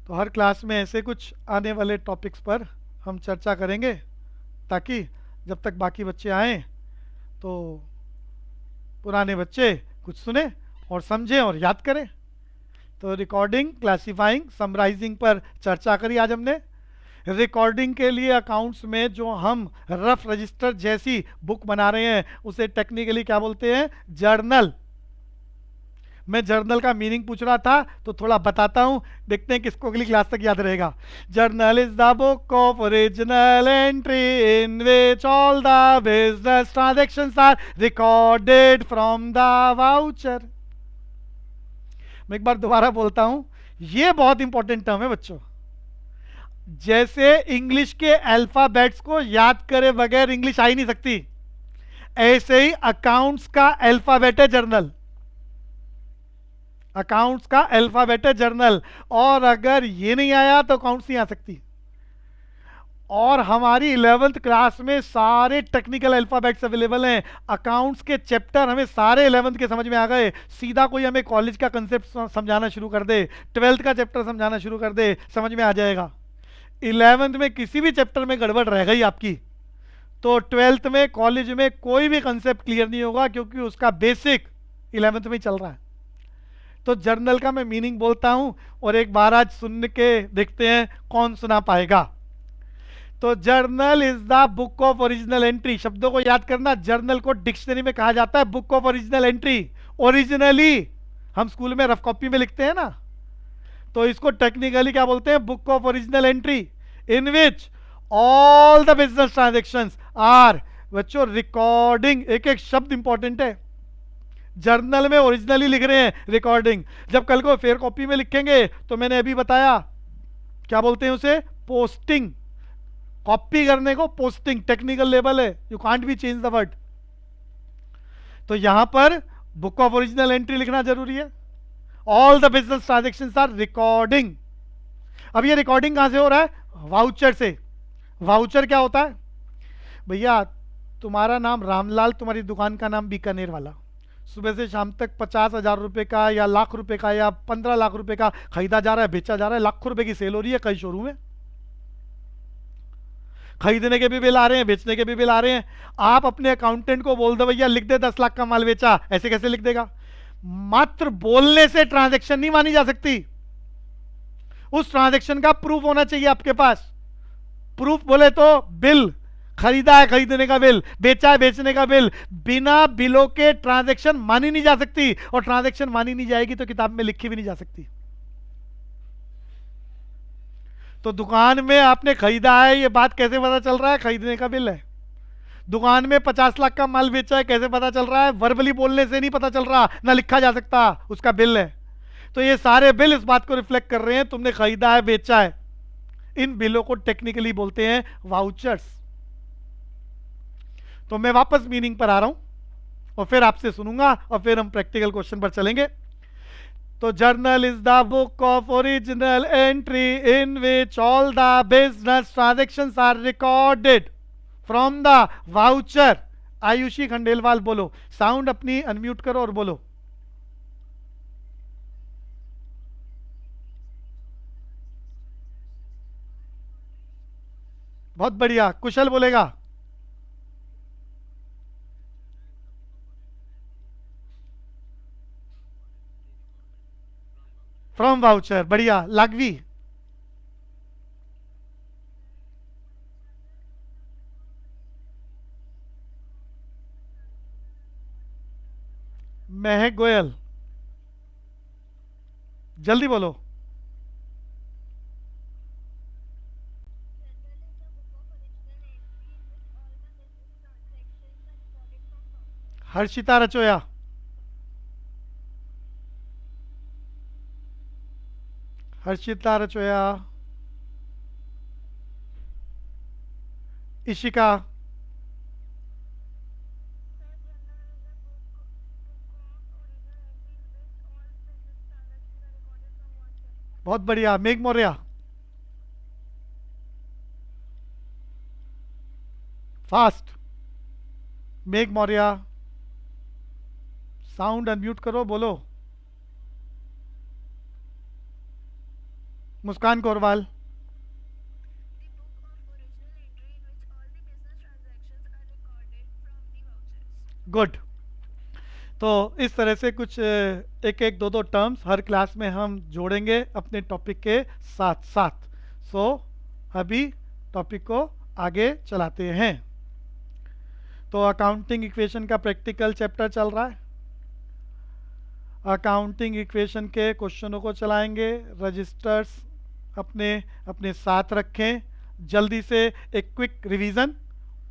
तो हर क्लास में ऐसे कुछ आने वाले टॉपिक्स पर हम चर्चा करेंगे, ताकि जब तक बाकी बच्चे आएँ तो पुराने बच्चे कुछ सुने और समझें और याद करें। तो रिकॉर्डिंग, क्लासिफाइंग, समराइजिंग पर चर्चा करी आज हमने। रिकॉर्डिंग के लिए अकाउंट्स में जो हम रफ रजिस्टर जैसी बुक बना रहे हैं उसे टेक्निकली क्या बोलते हैं? जर्नल। मैं जर्नल का मीनिंग पूछ रहा था तो थोड़ा बताता हूं, देखते हैं किसको अगली क्लास तक याद रहेगा। Journal is the book of original entry in which all the business transactions are recorded from the voucher. मैं एक बार दोबारा बोलता हूं, ये बहुत इंपॉर्टेंट टर्म है बच्चों। जैसे इंग्लिश के अल्फाबेट्स को याद करे बगैर इंग्लिश आ ही नहीं सकती, ऐसे ही अकाउंट्स का अल्फाबेट है जर्नल। अकाउंट्स का अल्फाबेट है जर्नल, और अगर ये नहीं आया तो अकाउंट्स नहीं आ सकती। और हमारी 11th क्लास में सारे टेक्निकल अल्फाबेट्स अवेलेबल हैं। अकाउंट्स के चैप्टर हमें सारे 11th के समझ में आ गए। सीधा कोई हमें कॉलेज का कंसेप्ट समझाना शुरू कर दे, 12th का चैप्टर समझाना शुरू कर दे, समझ में आ जाएगा। 11th में किसी भी चैप्टर में गड़बड़ रह गई आपकी तो 12th में, कॉलेज में कोई भी कंसेप्ट क्लियर नहीं होगा, क्योंकि उसका बेसिक 11th में ही चल रहा है। तो जर्नल का मैं मीनिंग बोलता हूं और एक बार आज सुन के देखते हैं कौन सुना पाएगा। तो journal is the book of original entry. शब्दों को याद करना, जर्नल को डिक्शनरी में कहा जाता है book of original entry. Originally हम स्कूल में रफ कॉपी में लिखते हैं ना, तो इसको टेक्निकली क्या बोलते हैं? Book of original entry in which all the business transactions are. बच्चों रिकॉर्डिंग, एक एक शब्द इंपॉर्टेंट है। जर्नल में ओरिजिनली लिख रहे हैं, रिकॉर्डिंग। जब कल को फेयर कॉपी में लिखेंगे तो मैंने अभी बताया क्या बोलते हैं उसे? पोस्टिंग। कॉपी करने को पोस्टिंग टेक्निकल लेवल है, you can't be change the word. तो यहां पर बुक ऑफ ओरिजिनल एंट्री लिखना जरूरी है। All the business transaction are recording. अब ये रिकॉर्डिंग कहां से हो रहा है? वाउचर से। वाउचर क्या होता है भैया? तुम्हारा नाम रामलाल, तुम्हारी दुकान का नाम बीकानेर वाला, सुबह से शाम तक 50,000 रुपए का या लाख रुपए का या 15 लाख रुपए का खरीदा जा रहा है, बेचा जा रहा है, लाखों रुपए की सेल हो रही है कई शोरूम में। खरीदने के भी बिल आ रहे हैं, बेचने के भी बिल आ रहे हैं। आप अपने अकाउंटेंट को बोल दो भैया लिख दे 10 लाख का माल बेचा, ऐसे कैसे लिख देगा? मात्र बोलने से ट्रांजैक्शन नहीं मानी जा सकती। उस ट्रांजैक्शन का प्रूफ होना चाहिए आपके पास। प्रूफ बोले तो बिल, खरीदा है खरीदने का बिल, बेचा है बेचने का बिल। बिना बिलों के ट्रांजैक्शन मानी नहीं जा सकती, और ट्रांजैक्शन मानी नहीं जाएगी तो किताब में लिखी भी नहीं जा सकती। तो दुकान में आपने खरीदा है, ये बात कैसे पता चल रहा है? खरीदने का बिल है। दुकान में 50 लाख का माल बेचा है, कैसे पता चल रहा है? वर्बली बोलने से नहीं पता चल रहा, ना लिखा जा सकता, उसका बिल है। तो ये सारे बिल इस बात को रिफ्लेक्ट कर रहे हैं तुमने खरीदा है बेचा है। इन बिलों को टेक्निकली बोलते हैं वाउचर्स। तो मैं वापस मीनिंग पर आ रहा हूं और फिर आपसे सुनूंगा और फिर हम प्रैक्टिकल क्वेश्चन पर चलेंगे। तो journal is the book of original entry in which all the business transactions are recorded from the voucher. Ayushi Khandelwal बोलो, साउंड अपनी अनम्यूट करो और बोलो। बहुत बढ़िया, कुशल बोलेगा। फ्रॉम वाउचर, बढ़िया। लागवी? महक गोयल, जल्दी बोलो। हर्षिता रचोया? हर्षिता रचोया। इशिका? बहुत बढ़िया। मेघ मौर्य? फास्ट। मेघ मौर्य, साउंड अनम्यूट करो, बोलो। मुस्कान कोरवाल। गुड। तो इस तरह से कुछ एक एक दो दो टर्म्स हर क्लास में हम जोड़ेंगे अपने टॉपिक के साथ साथ। सो अभी टॉपिक को आगे चलाते हैं। तो अकाउंटिंग इक्वेशन का प्रैक्टिकल चैप्टर चल रहा है। अकाउंटिंग इक्वेशन के क्वेश्चनों को चलाएंगे। रजिस्टर्स अपने अपने साथ रखें। जल्दी से एक क्विक रिवीजन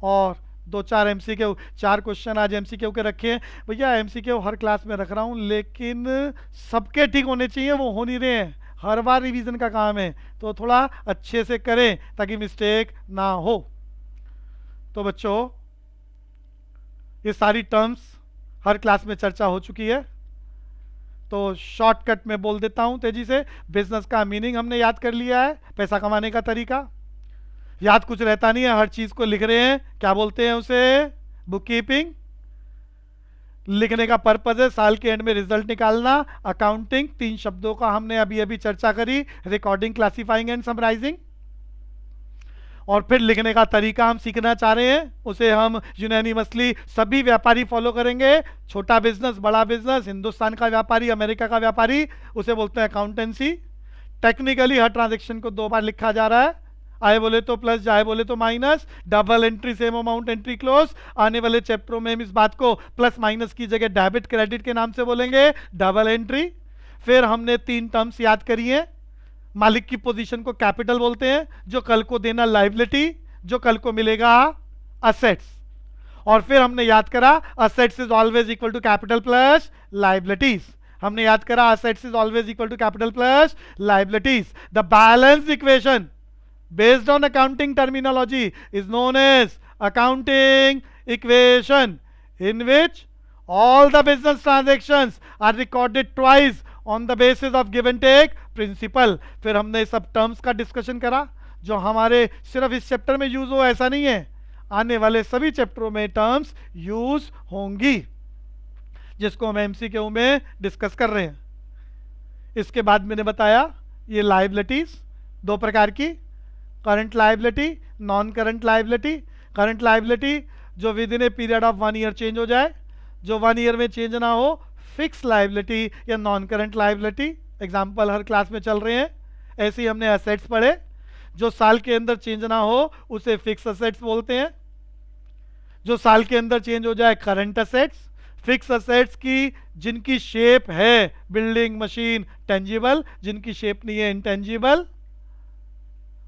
और दो चार एमसीक्यू। चार क्वेश्चन आज एमसीक्यू के रखे हैं। भैया एमसीक्यू हर क्लास में रख रहा हूँ, लेकिन सबके ठीक होने चाहिए, वो हो नहीं रहे हैं। हर बार रिवीजन का काम है, तो थोड़ा अच्छे से करें ताकि मिस्टेक ना हो। तो बच्चों, ये सारी टर्म्स हर क्लास में चर्चा हो चुकी है, तो शॉर्टकट में बोल देता हूं तेजी से। बिजनेस का मीनिंग हमने याद कर लिया है, पैसा कमाने का तरीका याद कुछ रहता नहीं है, हर चीज को लिख रहे हैं। क्या बोलते हैं उसे? Book keeping. लिखने का पर्पज है साल के एंड में रिजल्ट निकालना। अकाउंटिंग, तीन शब्दों का हमने अभी अभी चर्चा करी, रिकॉर्डिंग, क्लासिफाइंग एंड समराइजिंग। और फिर लिखने का तरीका हम सीखना चाह रहे हैं, उसे हम यूनानिमसली सभी व्यापारी फॉलो करेंगे। छोटा बिजनेस, बड़ा बिजनेस, हिंदुस्तान का व्यापारी, अमेरिका का व्यापारी, उसे बोलते हैं अकाउंटेंसी। टेक्निकली हर ट्रांजेक्शन को दो बार लिखा जा रहा है, आए बोले तो प्लस, जाए बोले तो minus, double entry, same amount, entry close. आने वाले चैप्टरों में हम इस बात को प्लस माइनस की जगह डेबिट क्रेडिट के नाम से बोलेंगे, डबल एंट्री। फिर हमने तीन टर्म्स याद करी हैं। मालिक की पोजीशन को कैपिटल बोलते हैं, जो कल को देना लाइबिलिटी, जो कल को मिलेगा असेट्स। और फिर हमने याद करा assets is always equal to capital plus liabilities. हमने याद करा assets is always equal to capital plus liabilities. The balance equation based on accounting terminology is known as accounting equation, in which all the business transactions are recorded twice on the basis of give and take principle। फिर हमने सब terms का discussion करा जो हमारे सिर्फ इस chapter में यूज हो ऐसा नहीं है, आने वाले सभी चैप्टरों में टर्म्स यूज होंगी, जिसको हम एमसीक्यू में डिस्कस कर रहे हैं। इसके बाद मैंने बताया ये लाइबिलिटीज दो प्रकार की, current liability, non current liability. Current liability जो within a period of 1 year change हो जाए, जो 1 ईयर में चेंज ना हो, फिक्स लाइबिलिटी या नॉन करंट लाइबिलिटी। एग्जांपल हर क्लास में चल रहे हैं। ऐसे ही हमने असेट्स पढ़े, जो साल के अंदर चेंज ना हो उसे फिक्स असेट्स बोलते हैं, जो साल के अंदर चेंज हो जाए करंट असेट्स। फिक्स असेट्स की जिनकी शेप है बिल्डिंग, मशीन, टेंजिबल, जिनकी शेप नहीं है इंटेंजिबल।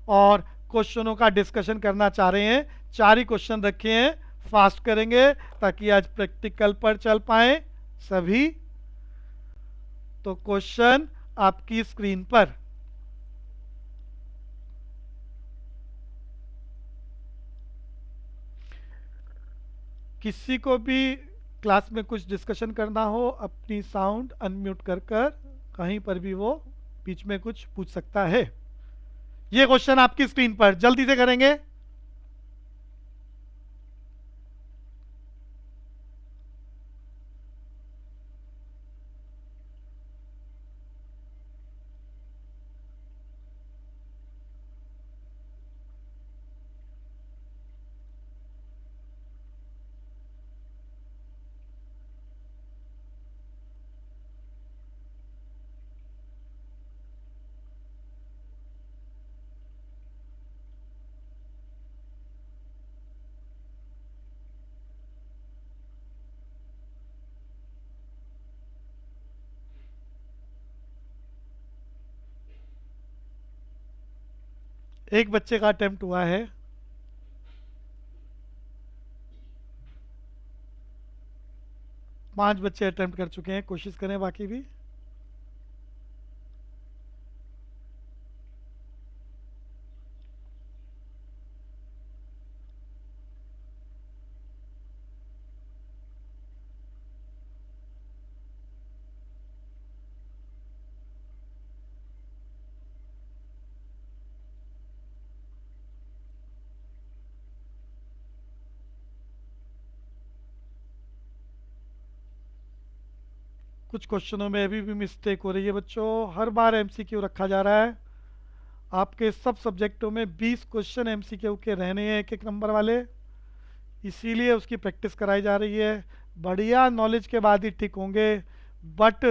और क्वेश्चनों का डिस्कशन करना चाह रहे हैं, चार ही क्वेश्चन रखे हैं, फास्ट करेंगे ताकि आज प्रैक्टिकल पर चल पाए सभी। तो क्वेश्चन आपकी स्क्रीन पर। किसी को भी क्लास में कुछ डिस्कशन करना हो, अपनी साउंड अनम्यूट कर कर कहीं पर भी वो बीच में कुछ पूछ सकता है। ये क्वेश्चन आपकी स्क्रीन पर, जल्दी से करेंगे। एक बच्चे का अटेम्प्ट हुआ है, 5 बच्चे अटेम्प्ट कर चुके हैं, कोशिश करें बाकी भी। कुछ क्वेश्चनों में अभी भी मिस्टेक हो रही है बच्चों, हर बार एमसीक्यू रखा जा रहा है, आपके सब सब्जेक्टों में 20 क्वेश्चन एमसीक्यू के रहने हैं, एक एक नंबर वाले, इसीलिए उसकी प्रैक्टिस कराई जा रही है। बढ़िया नॉलेज के बाद ही ठीक होंगे, बट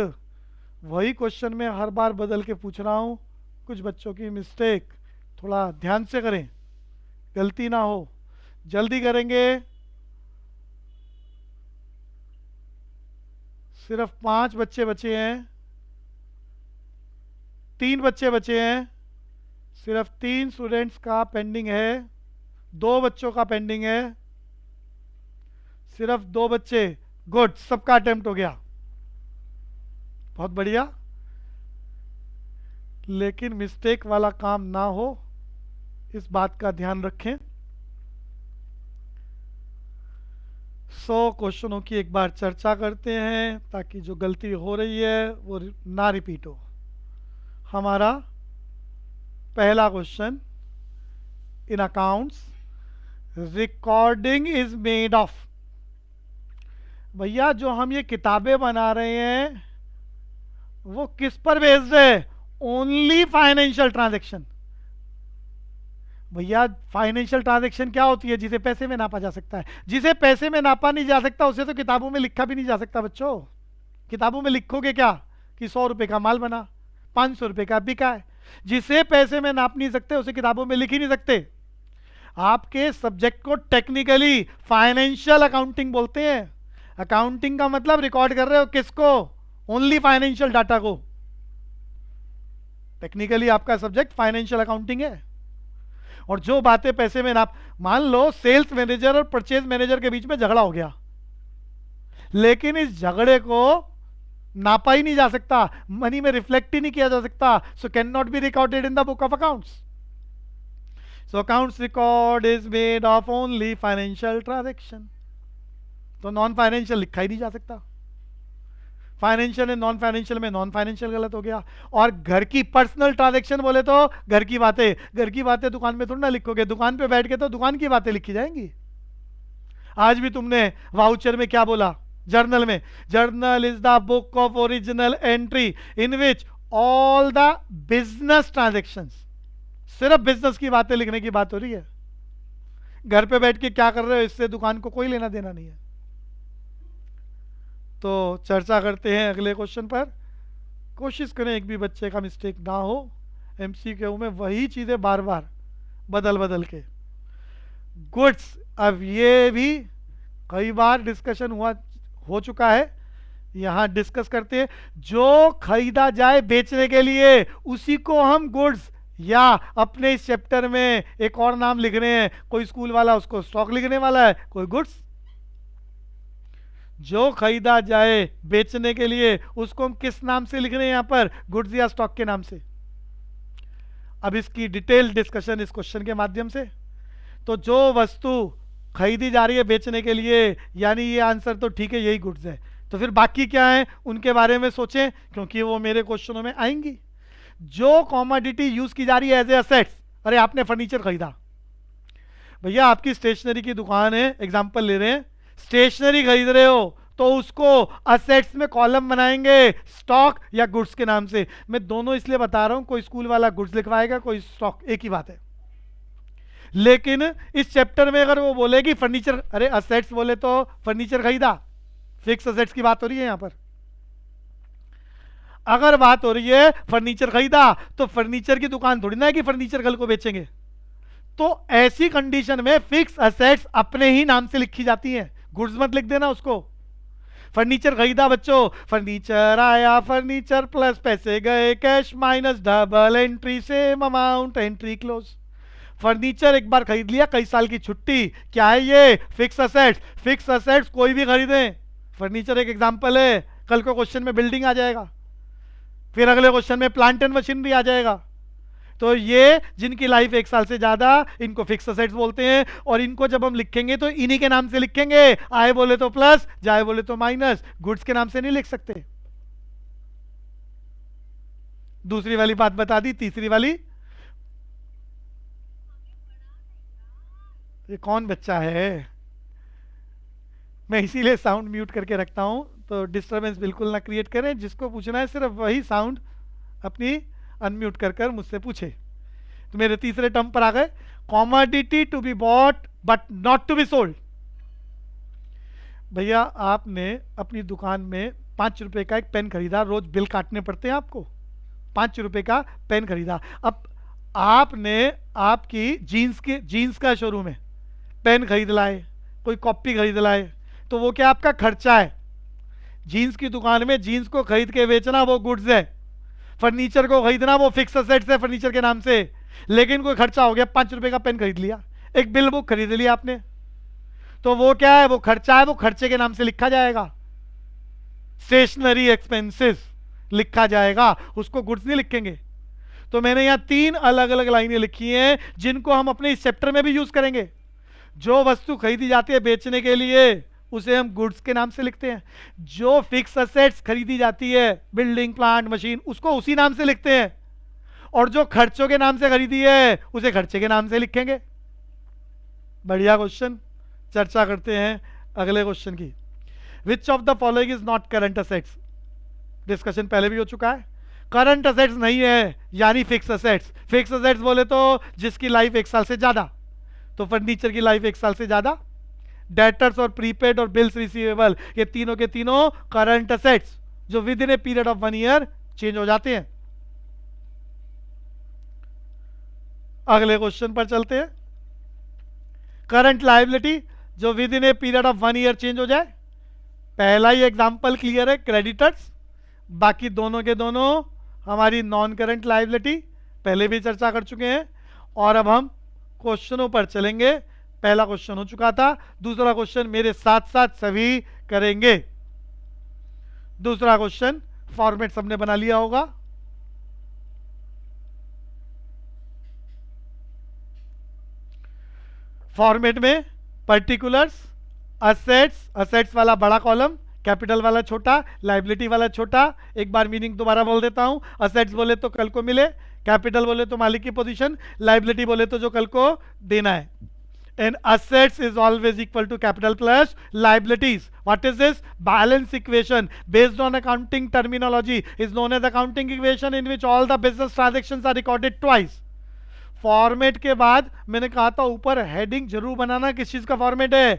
वही क्वेश्चन में हर बार बदल के पूछ रहा हूँ, कुछ बच्चों की मिस्टेक थोड़ा ध्यान से करें, गलती ना हो। जल्दी करेंगे, सिर्फ 5 बच्चे बचे हैं, 3 बच्चे बचे हैं, सिर्फ 3 स्टूडेंट्स का पेंडिंग है, 2 बच्चों का पेंडिंग है, सिर्फ 2 बच्चे। गुड, सबका अटेम्प्ट हो गया, बहुत बढ़िया। लेकिन मिस्टेक वाला काम ना हो, इस बात का ध्यान रखें। 100 क्वेश्चनों की एक बार चर्चा करते हैं ताकि जो गलती हो रही है वो ना रिपीट हो। हमारा पहला question, in accounts recording is made of. भैया जो हम ये किताबें बना रहे हैं वो किस पर बेस्ड है? Only financial transaction. भैया फाइनेंशियल ट्रांजैक्शन क्या होती है? जिसे पैसे में नापा जा सकता है। जिसे पैसे में नापा नहीं जा सकता उसे तो किताबों में लिखा भी नहीं जा सकता बच्चों। किताबों में लिखोगे क्या कि 100 रुपए का माल बना, 500 रुपए का बिका है। जिसे पैसे में नाप नहीं सकते उसे किताबों में लिख ही नहीं सकते। आपके सब्जेक्ट को टेक्निकली फाइनेंशियल अकाउंटिंग बोलते हैं। अकाउंटिंग का मतलब रिकॉर्ड कर रहे हो किसको? ओनली फाइनेंशियल डाटा को। टेक्निकली आपका सब्जेक्ट फाइनेंशियल अकाउंटिंग है। और जो बातें पैसे में नाप, मान लो सेल्स मैनेजर और परचेज मैनेजर के बीच में झगड़ा हो गया, लेकिन इस झगड़े को नापा ही नहीं जा सकता, मनी में रिफ्लेक्ट ही नहीं किया जा सकता, so can not be recorded in the book of accounts. So accounts record is made of only financial transaction. तो नॉन फाइनेंशियल लिखा ही नहीं जा सकता। फाइनेंशियल एंड नॉन फाइनेंशियल में नॉन फाइनेंशियल गलत हो गया। और घर की पर्सनल ट्रांजैक्शन बोले तो घर की बातें, घर की बातें दुकान में थोड़ी ना लिखोगे, दुकान पे बैठ के तो दुकान की बातें लिखी जाएंगी। आज भी तुमने वाउचर में क्या बोला? जर्नल में, journal is the book of original entry in which all the business transactions. सिर्फ बिजनेस की बातें लिखने की बात हो रही है। घर पे बैठ के क्या कर रहे हो इससे दुकान को कोई लेना देना नहीं है। तो चर्चा करते हैं अगले क्वेश्चन पर। कोशिश करें एक भी बच्चे का मिस्टेक ना हो। एमसीक्यू में वही चीजें बार बार बदल बदल के। गुड्स, अब ये भी कई बार डिस्कशन हो चुका है, यहां डिस्कस करते हैं। जो खरीदा जाए बेचने के लिए उसी को हम गुड्स, या अपने इस चैप्टर में एक और नाम लिख रहे हैं, कोई स्कूल वाला उसको स्टॉक लिखने वाला है, कोई गुड्स। जो खरीदा जाए बेचने के लिए उसको हम किस नाम से लिख रहे हैं यहां पर? गुड्स या स्टॉक के नाम से। अब इसकी डिटेल डिस्कशन इस क्वेश्चन के माध्यम से। तो जो वस्तु खरीदी जा रही है बेचने के लिए, यानी ये आंसर तो ठीक है, यही गुड्स है। तो फिर बाकी क्या है उनके बारे में सोचें, क्योंकि वो मेरे क्वेश्चनों में आएंगी। जो कॉमोडिटी यूज की जा रही है एज ए असेट्स, अरे आपने फर्नीचर खरीदा, भैया आपकी स्टेशनरी की दुकान है, एग्जांपल ले रहे हैं, स्टेशनरी खरीद रहे हो तो उसको असेट्स में कॉलम बनाएंगे स्टॉक या गुड्स के नाम से। मैं दोनों इसलिए बता रहा हूं, कोई स्कूल वाला गुड्स लिखवाएगा, कोई स्टॉक, एक ही बात है। लेकिन इस चैप्टर में अगर वो बोलेगी फर्नीचर, अरे असेट्स बोले तो फर्नीचर खरीदा, फिक्स असेट्स की बात हो रही है यहां पर। अगर बात हो रही है फर्नीचर खरीदा तो फर्नीचर की दुकान थोड़ी ना है कि फर्नीचर कल को बेचेंगे। तो ऐसी कंडीशन में फिक्स असेट्स अपने ही नाम से लिखी जाती हैं, गुड्स मत लिख देना उसको। फर्नीचर खरीदा बच्चों, फर्नीचर आया, फर्नीचर प्लस पैसे गए, cash minus double entry, same amount, entry close. Furniture एक बार खरीद लिया, कई साल की छुट्टी, क्या है ये? Fix assets. फिक्स असेट्स कोई भी खरीदें, फर्नीचर एक एग्जांपल है, कल को क्वेश्चन में बिल्डिंग आ जाएगा, फिर अगले क्वेश्चन में प्लांट एंड मशीनरी आ जाएगा। तो ये जिनकी लाइफ 1 साल से ज्यादा, इनको फिक्स असेट्स बोलते हैं। और इनको जब हम लिखेंगे तो इन्हीं के नाम से लिखेंगे, आए बोले तो प्लस, जाए बोले तो माइनस, गुड्स के नाम से नहीं लिख सकते। दूसरी वाली बात बता दी। तीसरी वाली, ये कौन बच्चा है? मैं इसीलिए साउंड म्यूट करके रखता हूं, तो डिस्टरबेंस बिल्कुल ना क्रिएट करें। जिसको पूछना है सिर्फ वही साउंड अपनी अनम्यूट कर मुझसे पूछे। तो मेरे तीसरे टर्म पर आ गए, commodity to be bought but not to be sold. भैया आपने अपनी दुकान में 5 रुपए का एक पेन खरीदा, रोज बिल काटने पड़ते हैं आपको, 5 रुपए का पेन खरीदा। अब आपने आपकी जीन्स का शोरूम है, पेन खरीद लाए, कोई कॉपी खरीद लाए, तो वो क्या आपका खर्चा है। जीन्स की दुकान में जीन्स को खरीद के बेचना वो गुड्स है, फर्नीचर को खरीदना वो फिक्स असेट्स है फर्नीचर के नाम से। लेकिन कोई खर्चा हो गया, 5 रुपए का पेन खरीद लिया, एक बिल बुक खरीद लिया आपने, तो वो क्या है, वो खर्चा है, वो खर्चे के नाम से लिखा जाएगा, स्टेशनरी एक्सपेंसेस लिखा जाएगा, उसको गुड्स नहीं लिखेंगे। तो मैंने यहां 3 अलग अलग लाइनें लिखी हैं जिनको हम अपने इस चैप्टर में भी यूज करेंगे। जो वस्तु खरीदी जाती है बेचने के लिए उसे हम गुड्स के नाम से लिखते हैं, जो फिक्स असेट्स खरीदी जाती है बिल्डिंग प्लांट मशीन उसको उसी नाम से लिखते हैं, और जो खर्चों के नाम से खरीदी है उसे खर्चे के नाम से लिखेंगे। बढ़िया क्वेश्चन, चर्चा करते हैं अगले क्वेश्चन की। Which of the following is not current assets, discussion पहले भी हो चुका है। करंट असेट्स नहीं है यानी फिक्स असेट्स। फिक्स असेट्स बोले तो जिसकी लाइफ 1 साल से ज्यादा, तो फर्नीचर की लाइफ 1 साल से ज्यादा। डेटर्स और प्रीपेड और बिल्स रिसीवेबल, ये तीनों के तीनों करंट असेट्स जो within a period of 1 year change हो जाते हैं। अगले क्वेश्चन पर चलते हैं। करंट लायबिलिटी जो within a period of 1 year change हो जाए। पहला ही एग्जांपल क्लियर है, क्रेडिटर्स। बाकी दोनों के दोनों हमारी नॉन करंट लायबिलिटी, पहले भी चर्चा कर चुके हैं। और अब हम क्वेश्चनों पर चलेंगे। पहला क्वेश्चन हो चुका था, दूसरा क्वेश्चन मेरे साथ साथ सभी करेंगे। दूसरा क्वेश्चन फॉर्मेट सबने बना लिया होगा। फॉर्मेट में पर्टिकुलर्स, असेट्स, असेट्स वाला बड़ा कॉलम, कैपिटल वाला छोटा, लाइबिलिटी वाला छोटा। एक बार मीनिंग दोबारा बोल देता हूं। असेट्स बोले तो कल को मिले, कैपिटल बोले तो मालिक की पोजीशन, लाइबिलिटी बोले तो जो कल को देना है। And assets is always equal to capital plus liabilities. What is this? Balance equation based on accounting terminology is known as accounting equation in which all the business transactions are recorded twice. Format के बाद मैंने कहा था ऊपर heading जरूर बनाना, किस चीज का फॉर्मेट है,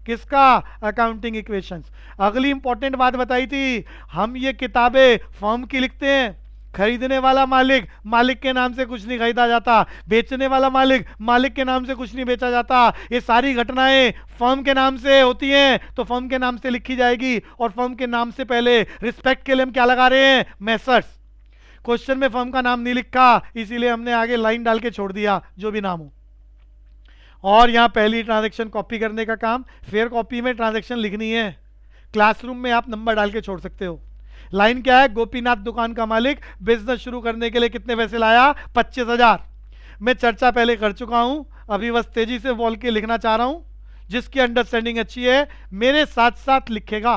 किसका, अकाउंटिंग इक्वेशंस। अगली इंपॉर्टेंट बात बताई थी, हम ये किताबें फर्म की लिखते हैं। खरीदने वाला मालिक, मालिक के नाम से कुछ नहीं खरीदा जाता, बेचने वाला मालिक, मालिक के नाम से कुछ नहीं बेचा जाता। ये सारी घटनाएं फर्म के नाम से होती हैं, तो फर्म के नाम से लिखी जाएगी। और फर्म के नाम से पहले रिस्पेक्ट के लिए हम क्या लगा रहे हैं, मैसर्स। क्वेश्चन में फर्म का नाम नहीं लिखा, इसीलिए हमने आगे लाइन डाल के छोड़ दिया, जो भी नाम हो। और यहां पहली ट्रांजैक्शन कॉपी करने का काम, फेयर कॉपी में ट्रांजैक्शन लिखनी है। क्लासरूम में आप नंबर डाल के छोड़ सकते हो। लाइन क्या है, गोपीनाथ दुकान का मालिक बिजनेस शुरू करने के लिए कितने पैसे लाया, 25,000। मैं चर्चा पहले कर चुका हूं, अभी बस तेजी से बोल के लिखना चाह रहा हूं। जिसकी अंडरस्टैंडिंग अच्छी है मेरे साथ साथ लिखेगा।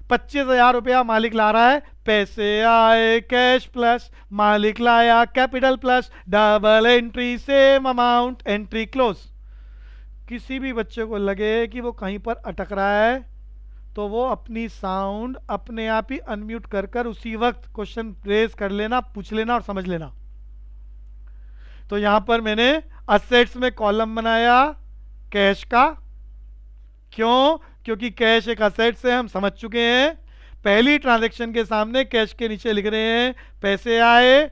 25,000 रुपया मालिक ला रहा है, पैसे आए कैश प्लस मालिक लाया capital plus double entry same amount entry close. किसी भी बच्चे को लगे कि वो कहीं पर अटक रहा है तो वो अपनी साउंड अपने आप ही अनम्यूट कर कर उसी वक्त क्वेश्चन रेज कर लेना, पूछ लेना और समझ लेना। तो यहां पर मैंने असेट्स में कॉलम बनाया कैश का। क्यों? क्योंकि कैश एक असेट से हम समझ चुके हैं। पहली ट्रांजैक्शन के सामने कैश के नीचे लिख रहे हैं पैसे आए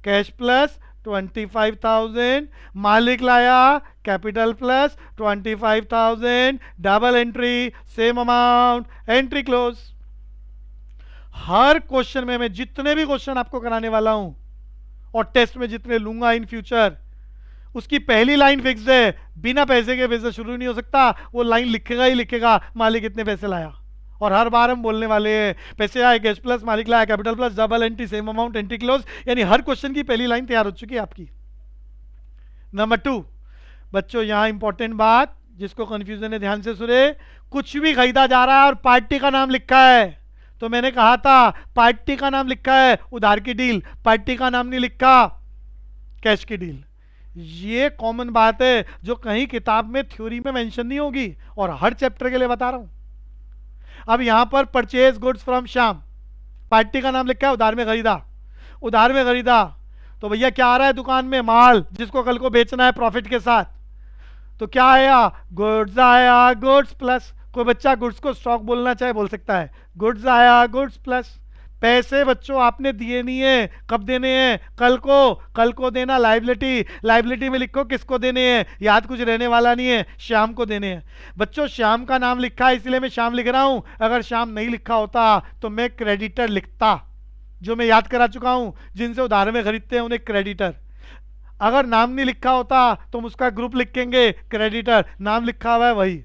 कैश प्लस 25,000, मालिक लाया capital plus 25,000, double entry same amount entry close. हर क्वेश्चन में मैं जितने भी क्वेश्चन आपको कराने वाला हूं और टेस्ट में जितने लूंगा इन फ्यूचर, उसकी पहली लाइन फिक्स है, बिना पैसे के बिजनेस शुरू नहीं हो सकता। वो लाइन लिखेगा ही लिखेगा मालिक इतने पैसे लाया। और हर बार हम बोलने वाले हैं पैसे आए कैश प्लस मालिक लाया capital plus double entry same amount entry close. यानी हर क्वेश्चन की पहली लाइन तैयार हो चुकी है आपकी। नंबर 2 बच्चों, यहां इंपॉर्टेंट बात जिसको कंफ्यूजन है ध्यान से सुने। कुछ भी खरीदा जा रहा है और पार्टी का नाम लिखा है, तो मैंने कहा था पार्टी का नाम लिखा है उधार की डील, पार्टी का नाम नहीं लिखा कैश की डील। ये कॉमन बात है जो कहीं किताब में थ्योरी में मेंशन नहीं होगी और हर चैप्टर के लिए बता रहा हूं। अब यहां पर purchase goods from Shyam, party का नाम लिखा है उधार में खरीदा, उधार में खरीदा तो भैया क्या आ रहा है दुकान में? माल, जिसको कल को बेचना है प्रॉफिट के साथ। तो क्या आया? गुड्स आया, गुड्स प्लस। कोई बच्चा गुड्स को स्टॉक बोलना चाहे बोल सकता है। गुड्स आया, गुड्स प्लस। पैसे बच्चों आपने दिए नहीं है, कब देने हैं? कल को। कल को देना लाइबिलिटी। लाइबिलिटी में लिखो किसको देने हैं, याद कुछ रहने वाला नहीं है, श्याम को देने हैं। बच्चों श्याम का नाम लिखा है इसलिए मैं श्याम लिख रहा हूं, अगर श्याम नहीं लिखा होता तो मैं क्रेडिटर लिखता, जो मैं याद करा चुका हूं, जिनसे उधार में खरीदते हैं उन्हें क्रेडिटर। अगर नाम नहीं लिखा होता तो हम उसका ग्रुप लिखेंगे क्रेडिटर, नाम लिखा हुआ है वही।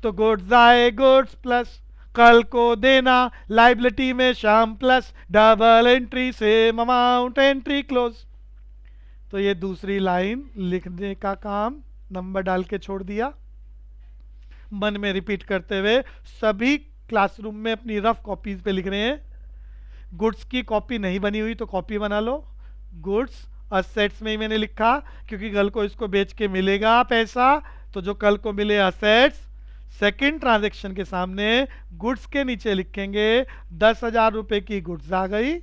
तो गुड्स आए, गुड्स प्लस, कल को देना लाइबिलिटी में Shyam plus, double entry same amount, entry close. तो ये दूसरी लाइन लिखने का काम नंबर डाल के छोड़ दिया, मन में रिपीट करते हुए सभी क्लासरूम में अपनी रफ कॉपीज पे लिख रहे हैं। गुड्स की कॉपी नहीं बनी हुई तो कॉपी बना लो। गुड्स असेट्स में ही मैंने लिखा क्योंकि कल को इसको बेच के मिलेगा पैसा, तो जो कल को मिले असेट्स, सेकंड ट्रांजैक्शन के सामने गुड्स के नीचे लिखेंगे 10,000 रुपए की गुड्स आ गई।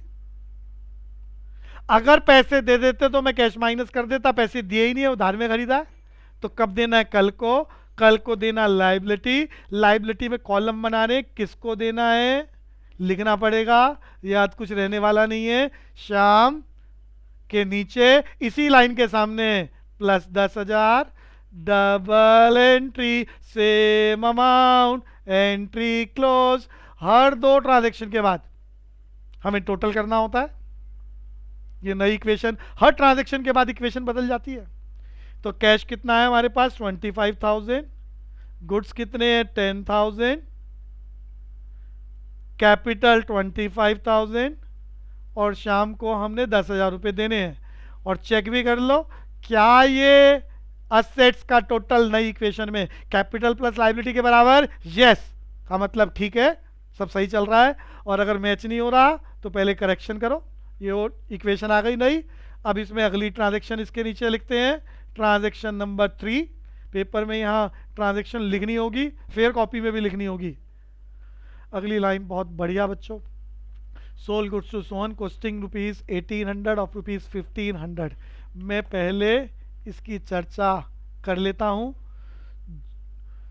अगर पैसे दे देते तो मैं कैश माइनस कर देता, पैसे दिए ही नहीं है, उधार में खरीदा है। तो कब देना है? कल को। कल को देना लाइबिलिटी। लाइबिलिटी में कॉलम बनाने, किसको देना है लिखना पड़ेगा, याद कुछ रहने वाला नहीं है। श्याम के नीचे इसी लाइन के सामने plus 10,000, double entry same amount, entry close. हर दो ट्रांजैक्शन के बाद हमें टोटल करना होता है। ये नई इक्वेशन, हर ट्रांजैक्शन के बाद इक्वेशन बदल जाती है। तो कैश कितना है हमारे पास? 25,000। गुड्स कितने हैं? 10,000। कैपिटल 25,000 और शाम को हमने 10,000 रुपये देने हैं। और चेक भी कर लो क्या ये असेट्स का टोटल नई इक्वेशन में कैपिटल प्लस लायबिलिटी के बराबर? यस का मतलब ठीक है, सब सही चल रहा है। और अगर मैच नहीं हो रहा तो पहले करेक्शन करो। ये इक्वेशन आ गई नई। अब इसमें अगली ट्रांजैक्शन इसके नीचे लिखते हैं, ट्रांजैक्शन नंबर 3। पेपर में यहाँ ट्रांजैक्शन लिखनी होगी, फिर कॉपी में भी लिखनी होगी। अगली लाइन बहुत बढ़िया बच्चों। Sold goods to Sohan costing rupees 1800 of rupees 1500। मैं पहले इसकी चर्चा कर लेता हूं।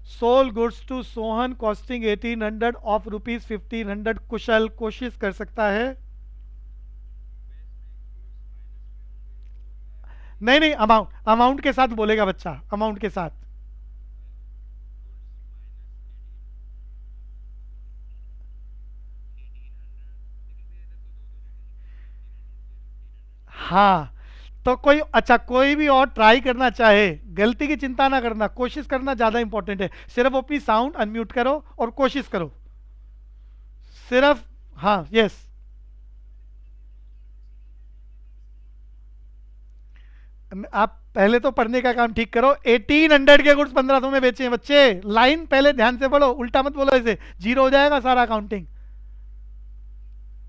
Sold goods to Sohan costing 1800 of rupees 1500 Kushal कोशिश कर सकता है? नहीं नहीं, अमाउंट, अमाउंट के साथ बोलेगा बच्चा, अमाउंट के साथ। हाँ, तो कोई अच्छा, कोई भी और ट्राई करना चाहे, गलती की चिंता ना करना, कोशिश करना ज्यादा इंपॉर्टेंट है। सिर्फ अपनी साउंड अनम्यूट करो और कोशिश करो सिर्फ। हाँ यस, आप पहले तो पढ़ने का काम ठीक करो। 1800 के गुड्स 1500 में बेचे हैं बच्चे। लाइन पहले ध्यान से पढ़ो, उल्टा मत बोलो, ऐसे जीरो हो जाएगा सारा काउंटिंग।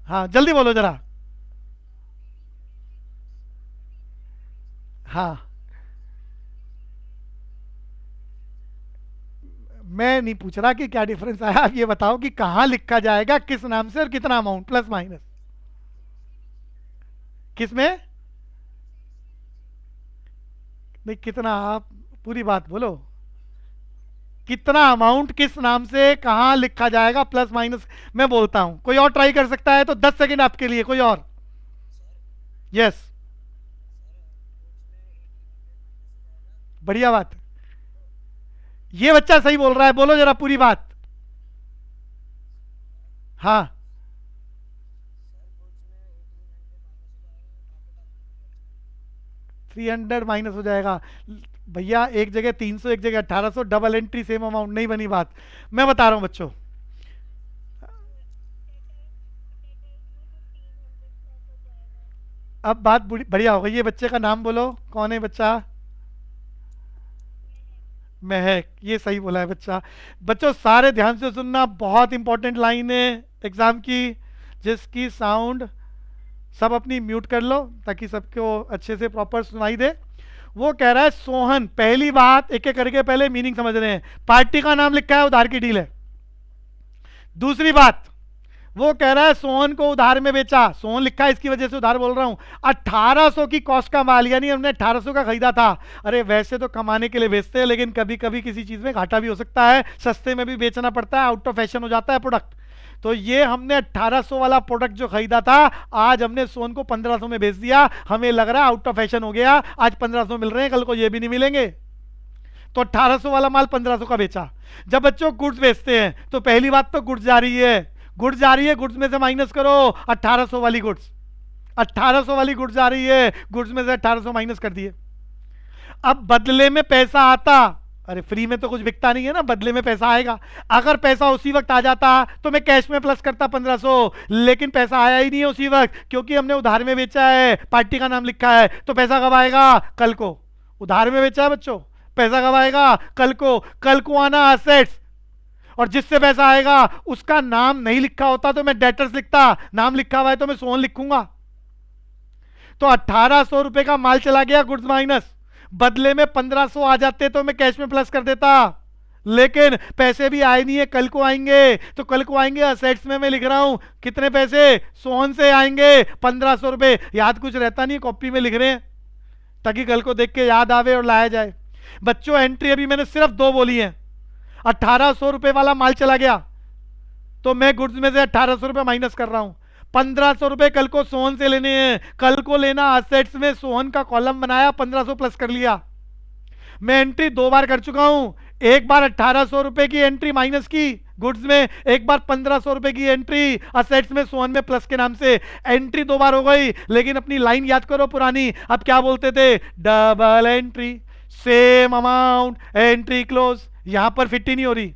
हाँ जल्दी बोलो जरा। हाँ, मैं नहीं पूछ रहा कि क्या डिफरेंस आया, आप ये बताओ कि कहां लिखा जाएगा, किस नाम से और कितना अमाउंट, प्लस माइनस किस में? नहीं कितना, आप पूरी बात बोलो। कितना अमाउंट किस नाम से कहां लिखा जाएगा, प्लस माइनस मैं बोलता हूं। कोई और ट्राई कर सकता है तो 10 सेकंड आपके लिए। कोई और? यस, बढ़िया बात। ये बच्चा सही बोल रहा है, बोलो जरा पूरी बात। हाँ, $300 माइनस हो जाएगा भैया। एक जगह 300, एक जगह 1800, डबल एंट्री सेम अमाउंट, नहीं बनी बात। मैं बता रहा हूं बच्चों, अब बात बढ़िया हो गई। ये बच्चे का नाम बोलो, कौन है बच्चा? महक, ये सही बोला है बच्चा। बच्चों सारे ध्यान से सुनना, बहुत इंपॉर्टेंट लाइन है एग्जाम की, जिसकी साउंड सब अपनी म्यूट कर लो ताकि सबको अच्छे से प्रॉपर सुनाई दे। वो कह रहा है सोहन, पहली बात एक एक करके पहले मीनिंग समझ रहे हैं। पार्टी का नाम लिखा है, उधार की डील है। दूसरी बात, वो कह रहा है सोहन को उधार में बेचा, सोहन लिखा है इसकी वजह से उधार बोल रहा हूं, 1800 की कॉस्ट का माल, यानी हमने 1800 का खरीदा था। अरे वैसे तो कमाने के लिए बेचते हैं, लेकिन कभी कभी किसी चीज में घाटा भी हो सकता है, सस्ते में भी बेचना पड़ता है, आउट ऑफ फैशन हो जाता है प्रोडक्ट। तो ये हमने 1800 वाला प्रोडक्ट जो खरीदा था, आज हमने सोहन को 1500 में बेच दिया, हमें लग रहा है आउट ऑफ फैशन हो गया, आज 1500 मिल रहे हैं, कल को ये भी नहीं मिलेंगे, तो 1800 वाला माल 1500 का बेचा। जब बच्चों गुड्स बेचते हैं तो पहली बात तो गुड्स जा रही है, गुड्स जा रही है, गुड्स में से माइनस करो 1800 वाली गुड्स, 1800 वाली गुड्स जा रही है, गुड्स में से 1800 माइनस कर दिए। अब बदले में पैसा आता, अरे फ्री में तो कुछ बिकता नहीं है ना, बदले में पैसा आएगा। अगर पैसा उसी वक्त आ जाता तो मैं कैश में प्लस करता 1500, लेकिन पैसा आया ही नहीं है उसी वक्त, क्योंकि हमने उधार में बेचा है, पार्टी का नाम लिखा है, तो पैसा कब आएगा? कल को। उधार में बेचा है बच्चों, पैसा कब आएगा? कल को। कल को आना असेट्स, और जिससे पैसा आएगा उसका नाम नहीं लिखा होता तो मैं डेटर्स लिखता, नाम लिखा हुआ है तो मैं सोहन लिखूंगा। तो 1800 रुपए का माल चला गया गुड्स माइनस, बदले में 1500 आ जाते तो मैं कैश में प्लस कर देता, लेकिन पैसे भी आए नहीं है, कल को आएंगे। तो कल को आएंगे असेट्स में मैं लिख रहा हूं कितने पैसे? सोहन से आएंगे 1500 रुपए। याद कुछ रहता नहीं, कॉपी में लिख रहे हैं ताकि कल को देख के याद आवे और लाया जाए। बच्चों एंट्री अभी मैंने सिर्फ दो बोली है। 1800 रुपए वाला माल चला गया तो मैं गुड्स में से 1800 रुपए माइनस कर रहा हूं, 1500 रुपए कल को सोहन से लेने हैं, कल को लेना असेट्स में, सोहन का कॉलम बनाया, 1500 प्लस कर लिया। मैं एंट्री दो बार कर चुका हूं, एक बार 1800 रुपए की एंट्री माइनस की गुड्स में, एक बार 1500 रुपए की एंट्री असेट्स में सोहन में प्लस के नाम से। एंट्री दो बार हो गई, लेकिन अपनी लाइन याद करो पुरानी, अब क्या बोलते थे? Double entry, same amount, entry close. यहां पर फिट ही नहीं हो रही,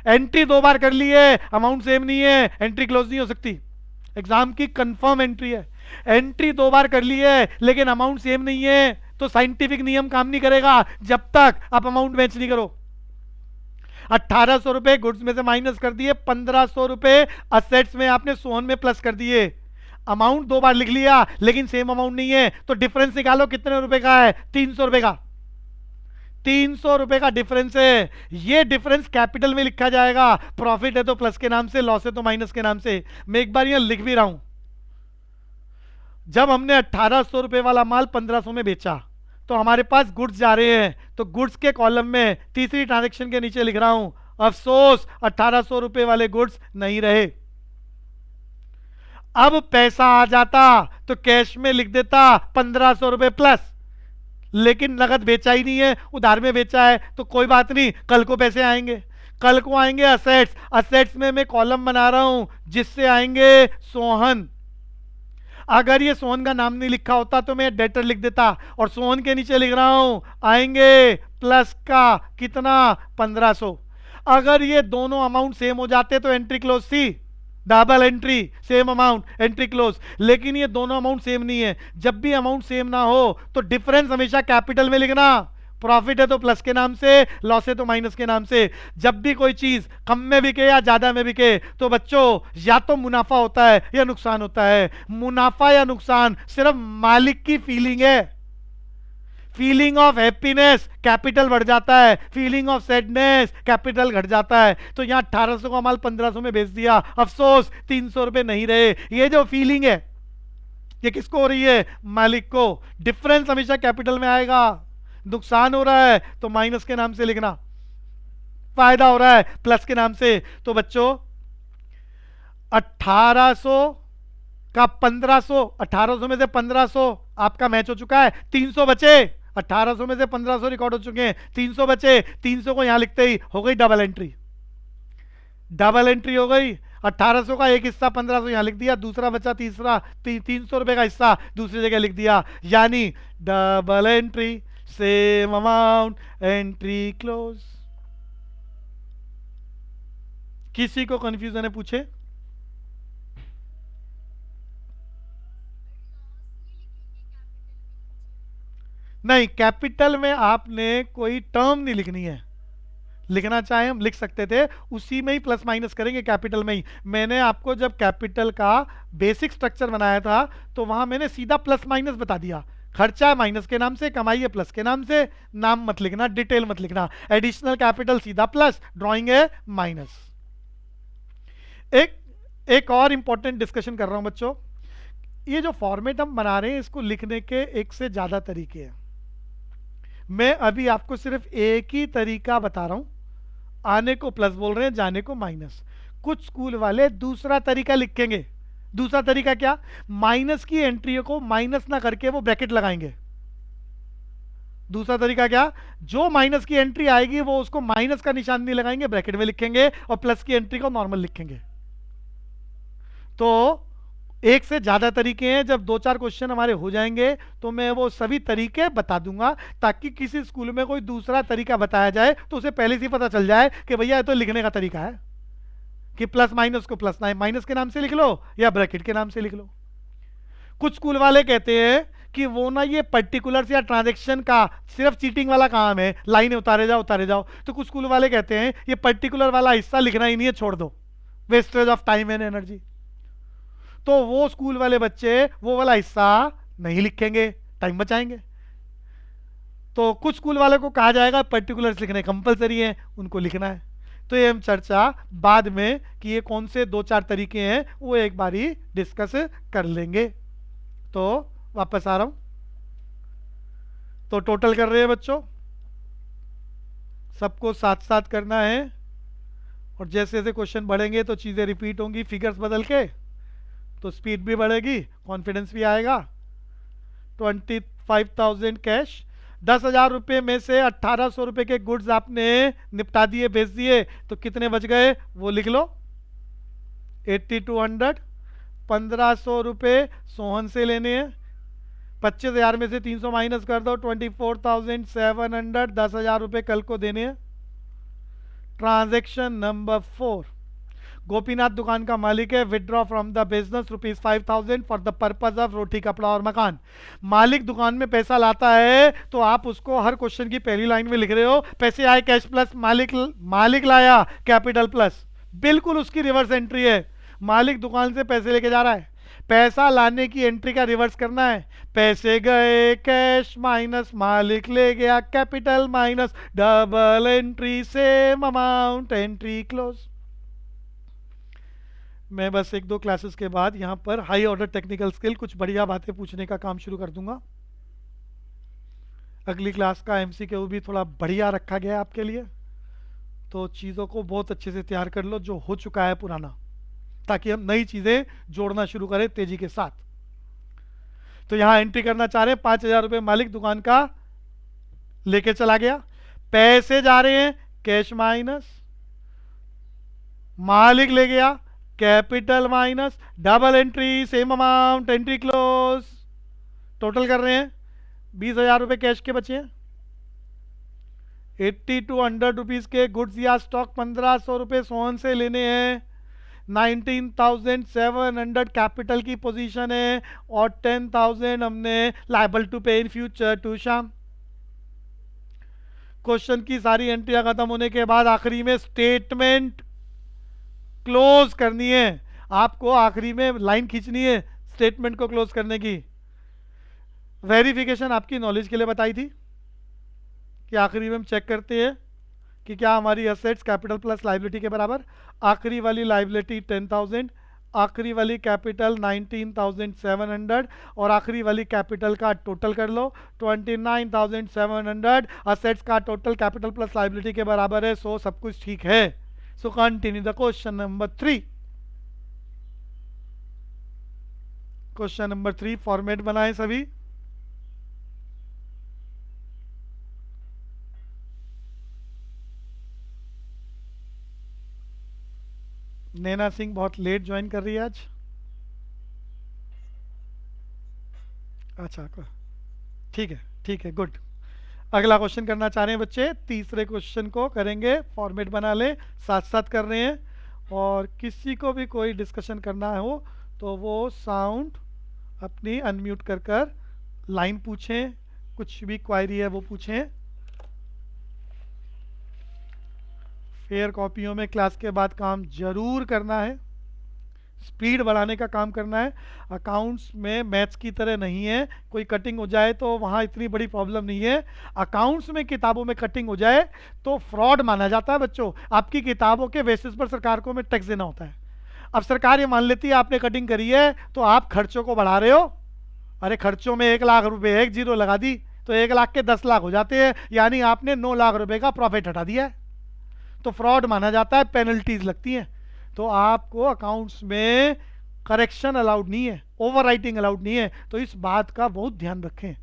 एंट्री दो बार कर ली है, अमाउंट सेम नहीं है, एंट्री क्लोज नहीं हो सकती। एग्जाम की कंफर्म एंट्री है, एंट्री दो बार कर ली है लेकिन अमाउंट सेम नहीं है, तो साइंटिफिक नियम काम नहीं करेगा जब तक आप अमाउंट मैच नहीं करो। 1800 रुपए गुड्स में से माइनस कर दिए, 1500 रुपए असेट्स में आपने सोहन में प्लस कर दिए। अमाउंट दो बार लिख लिया लेकिन सेम अमाउंट नहीं है, तो डिफरेंस निकालो कितने रुपए का है? 300 रुपए का। 300 रुपए का डिफरेंस है, ये डिफरेंस कैपिटल में लिखा जाएगा। प्रॉफिट है तो प्लस के नाम से, लॉस है तो माइनस के नाम से। मैं एक बार यहां लिख भी रहा हूं, जब हमने 1800 रुपए वाला माल 1500 में बेचा तो हमारे पास गुड्स जा रहे हैं, तो गुड्स के कॉलम में तीसरी ट्रांजैक्शन के नीचे लिख रहा हूं, अफसोस 1800 रुपए वाले गुड्स नहीं रहे। अब पैसा आ जाता तो कैश में लिख देता 1500 रुपए प्लस, लेकिन नगद बेचा ही नहीं है, उधार में बेचा है, तो कोई बात नहीं, कल को पैसे आएंगे। कल को आएंगे असेट्स, असेट्स में मैं कॉलम बना रहा हूं जिससे आएंगे सोहन। अगर ये सोहन का नाम नहीं लिखा होता तो मैं डेटर लिख देता, और सोहन के नीचे लिख रहा हूं आएंगे प्लस का कितना? 1500। अगर ये दोनों अमाउंट सेम हो जाते तो एंट्री क्लोज थी, double entry, same amount, entry close. लेकिन ये दोनों अमाउंट सेम नहीं है, जब भी अमाउंट सेम ना हो तो डिफरेंस हमेशा कैपिटल में लिखना। प्रॉफिट है तो प्लस के नाम से, लॉस है तो माइनस के नाम से। जब भी कोई चीज कम में बिके या ज्यादा में बिके तो बच्चों या तो मुनाफा होता है या नुकसान होता है। मुनाफा या नुकसान सिर्फ मालिक की फीलिंग है। फीलिंग ऑफ हैप्पीनेस कैपिटल बढ़ जाता है, फीलिंग ऑफ सैडनेस कैपिटल घट जाता है। तो यहां 1800 का माल 1500 में बेच दिया, अफसोस 300 रुपए नहीं रहे। ये जो फीलिंग है ये किसको हो रही है? मालिक को। डिफरेंस हमेशा कैपिटल में आएगा। नुकसान हो रहा है तो माइनस के नाम से लिखना, फायदा हो रहा है प्लस के नाम से। तो बच्चों 1800 का 1500, 1800 में से 1500 आपका मैच हो चुका है, 300 बचे। 1800 में से 1500 रिकॉर्ड हो चुके हैं, 300 बचे। 300 को यहां लिखते ही हो गई डबल एंट्री, डबल एंट्री हो गई। 1800 का एक हिस्सा 1500 यहां लिख दिया, दूसरा बचा तीसरा 300 रुपए का हिस्सा दूसरी जगह लिख दिया, यानी double entry, same amount, entry close. किसी को कंफ्यूजन है पूछे? नहीं, कैपिटल में आपने कोई टर्म नहीं लिखनी है। लिखना चाहे हम लिख सकते थे, उसी में ही प्लस माइनस करेंगे कैपिटल में ही। मैंने आपको जब कैपिटल का बेसिक स्ट्रक्चर बनाया था तो वहां मैंने सीधा प्लस माइनस बता दिया। खर्चा है माइनस के नाम से, कमाई है प्लस के नाम से। नाम मत लिखना, डिटेल मत लिखना। एडिशनल कैपिटल सीधा प्लस, ड्राइंग है माइनस। एक एक और इंपॉर्टेंट डिस्कशन कर रहा हूं बच्चों। ये जो फॉर्मेट हम बना रहे हैं इसको लिखने के एक से ज़्यादा तरीके हैं। मैं अभी आपको सिर्फ एक ही तरीका बता रहा हूं। आने को प्लस बोल रहे हैं, जाने को माइनस। कुछ स्कूल वाले दूसरा तरीका लिखेंगे। दूसरा तरीका क्या? माइनस की एंट्री को माइनस ना करके वो ब्रैकेट लगाएंगे। दूसरा तरीका क्या? जो माइनस की एंट्री आएगी वो उसको माइनस का निशान नहीं लगाएंगे, ब्रैकेट में लिखेंगे, और प्लस की एंट्री को नॉर्मल लिखेंगे। तो एक से ज्यादा तरीके हैं। जब दो चार क्वेश्चन हमारे हो जाएंगे तो मैं वो सभी तरीके बता दूंगा, ताकि किसी स्कूल में कोई दूसरा तरीका बताया जाए तो उसे पहले से ही पता चल जाए कि भैया ये तो लिखने का तरीका है, कि प्लस माइनस को प्लस माइनस के नाम से लिख लो या ब्रैकेट के नाम से लिख लो। कुछ स्कूल वाले कहते हैं कि वो ना ये पर्टिकुलर्स या ट्रांजैक्शन का सिर्फ चीटिंग वाला काम है, लाइनें उतारे जाओ उतारे जाओ। तो कुछ स्कूल वाले कहते हैं ये पर्टिकुलर वाला हिस्सा लिखना ही नहीं है, छोड़ दो, wastage of time and energy. तो वो स्कूल वाले बच्चे वो वाला हिस्सा नहीं लिखेंगे, टाइम बचाएंगे। तो कुछ स्कूल वाले को कहा जाएगा पर्टिकुलर्स लिखने कंपलसरी है, उनको लिखना है। तो ये हम चर्चा बाद में कि ये कौन से दो चार तरीके हैं वो एक बार ही डिस्कस कर लेंगे। तो वापस आ रहा हूं। तो टोटल कर रहे हैं बच्चों, सबको साथ साथ करना है, और जैसे जैसे क्वेश्चन बढ़ेंगे तो चीजें रिपीट होंगी, फिगर्स बदल के, तो स्पीड भी बढ़ेगी, कॉन्फिडेंस भी आएगा। 25,000 कैश, 10,000 रुपये में से 1,800 रुपये के गुड्स आपने निपटा दिए, बेच दिए, तो कितने बच गए वो लिख लो। 8200, 1,500 रुपये सोहन से लेने हैं। 25,000 में से 300 माइनस कर दो, 24,700, 10,000 रुपये कल को देने हैं। ट्रांजेक्शन नंबर 4, गोपीनाथ दुकान का मालिक है, withdraw from the business ₹5,000 for the purpose of रोटी कपड़ा और मकान। मालिक दुकान में पैसा लाता है तो आप उसको हर क्वेश्चन की पहली लाइन में लिख रहे हो, पैसे आए कैश प्लस मालिक लाया कैपिटल प्लस, बिल्कुल उसकी रिवर्स एंट्री है। मालिक दुकान से पैसे लेके जा रहा है, पैसा लाने की एंट्री का रिवर्स करना है। पैसे गए कैश माइनस मालिक ले गया capital minus double entry, same amount, entry close. मैं बस एक दो क्लासेस के बाद यहां पर हाई ऑर्डर टेक्निकल स्किल कुछ बढ़िया बातें पूछने का काम शुरू कर दूंगा। अगली क्लास का एमसीक्यू भी थोड़ा बढ़िया रखा गया है आपके लिए, तो चीज़ों को बहुत अच्छे से तैयार कर लो जो हो चुका है पुराना, ताकि हम नई चीज़ें जोड़ना शुरू करें तेजी के साथ। तो यहां एंट्री करना चाह रहे हैं 5,000 रुपये मालिक दुकान का लेके चला गया, पैसे जा रहे हैं कैश माइनस, मालिक ले गया capital minus, double entry, same amount, entry close. Total कर रहे हैं 20,000 रुपये कैश के बचे हैं। 80-100 रुपीज के गुड्स या स्टॉक 1,500 रुपये सोहन से लेने हैं। 19,700 कैपिटल की पोजीशन है, और 10,000 हमने liable to pay in future to Shyam. Question की सारी एंट्रियां खत्म होने के बाद आखिरी में स्टेटमेंट क्लोज करनी है। आपको आखिरी में लाइन खींचनी है स्टेटमेंट को क्लोज करने की। वेरिफिकेशन आपकी नॉलेज के लिए बताई थी कि आखिरी में हम चेक करते हैं कि क्या हमारी एसेट्स कैपिटल प्लस लायबिलिटी के बराबर। आखिरी वाली लायबिलिटी 10,000, आखिरी वाली कैपिटल 19,700, और आखिरी वाली कैपिटल का टोटल कर लो 29,700। असेट्स का टोटल कैपिटल प्लस लायबिलिटी के बराबर है, सो सब कुछ ठीक है। So continue the question number 3। Question number 3 format बनाए सभी। नैना सिंह बहुत लेट ज्वाइन कर रही है आज। अच्छा ठीक है गुड। अगला क्वेश्चन करना चाह रहे हैं बच्चे, तीसरे क्वेश्चन को करेंगे, फॉर्मेट बना ले, साथ साथ कर रहे हैं। और किसी को भी कोई डिस्कशन करना हो तो वो साउंड अपनी अनम्यूट कर लाइन पूछें, कुछ भी क्वायरी है वो पूछें। फेयर कॉपियों में क्लास के बाद काम जरूर करना है, स्पीड बढ़ाने का काम करना है। अकाउंट्स में मैथ्स की तरह नहीं है, कोई कटिंग हो जाए तो वहाँ इतनी बड़ी प्रॉब्लम नहीं है। अकाउंट्स में किताबों में कटिंग हो जाए तो फ्रॉड माना जाता है बच्चों। आपकी किताबों के बेसिस पर सरकार को में टैक्स देना होता है। अब सरकार ये मान लेती है आपने कटिंग करी है तो आप खर्चों को बढ़ा रहे हो। अरे खर्चों में 1 लाख रुपए एक जीरो लगा दी तो 1 लाख के 10 लाख हो जाते हैं, यानी आपने 9 लाख रुपए का प्रॉफिट हटा दिया है, तो फ्रॉड माना जाता है, पेनल्टीज लगती हैं। तो आपको अकाउंट्स में करेक्शन अलाउड नहीं है, ओवर राइटिंग अलाउड नहीं है, तो इस बात का बहुत ध्यान रखें।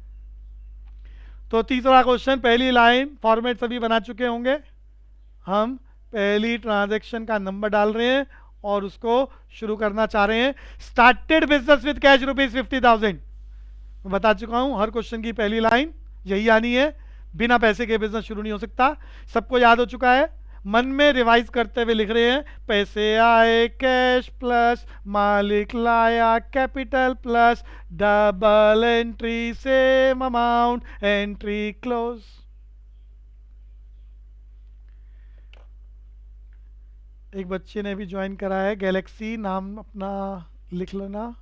तो तीसरा क्वेश्चन, पहली लाइन फॉर्मेट सभी बना चुके होंगे, हम पहली ट्रांजैक्शन का नंबर डाल रहे हैं और उसको शुरू करना चाह रहे हैं। Started business with cash ₹50,000। मैं बता चुका हूं हर क्वेश्चन की पहली लाइन यही आनी है, बिना पैसे के बिजनेस शुरू नहीं हो सकता, सबको याद हो चुका है। मन में रिवाइज करते हुए लिख रहे हैं, पैसे आए कैश प्लस मालिक लाया capital plus double entry same amount entry close. एक बच्चे ने भी ज्वाइन करा है, गैलेक्सी नाम अपना लिख लेना।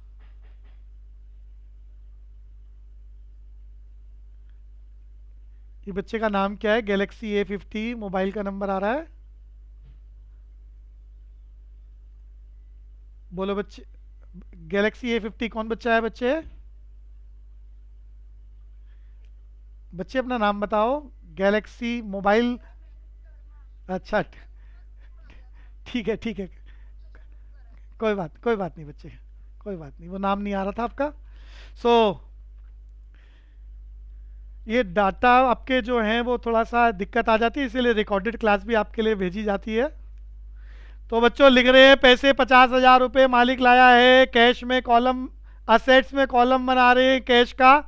ये बच्चे का नाम क्या है? गैलेक्सी A50 मोबाइल का नंबर आ रहा है, बोलो बच्चे। गैलेक्सी A50 कौन बच्चा है? बच्चे बच्चे अपना नाम बताओ। गैलेक्सी मोबाइल, अच्छा ठीक है ठीक है, कोई बात नहीं बच्चे, कोई बात नहीं, वो नाम नहीं आ रहा था आपका। सो ये डाटा आपके जो हैं वो थोड़ा सा दिक्कत आ जाती है, इसीलिए रिकॉर्डेड क्लास भी आपके लिए भेजी जाती है। तो बच्चों लिख रहे हैं, पैसे 50,000 रुपये मालिक लाया है, कैश में कॉलम, असेट्स में कॉलम बना रहे हैं कैश का।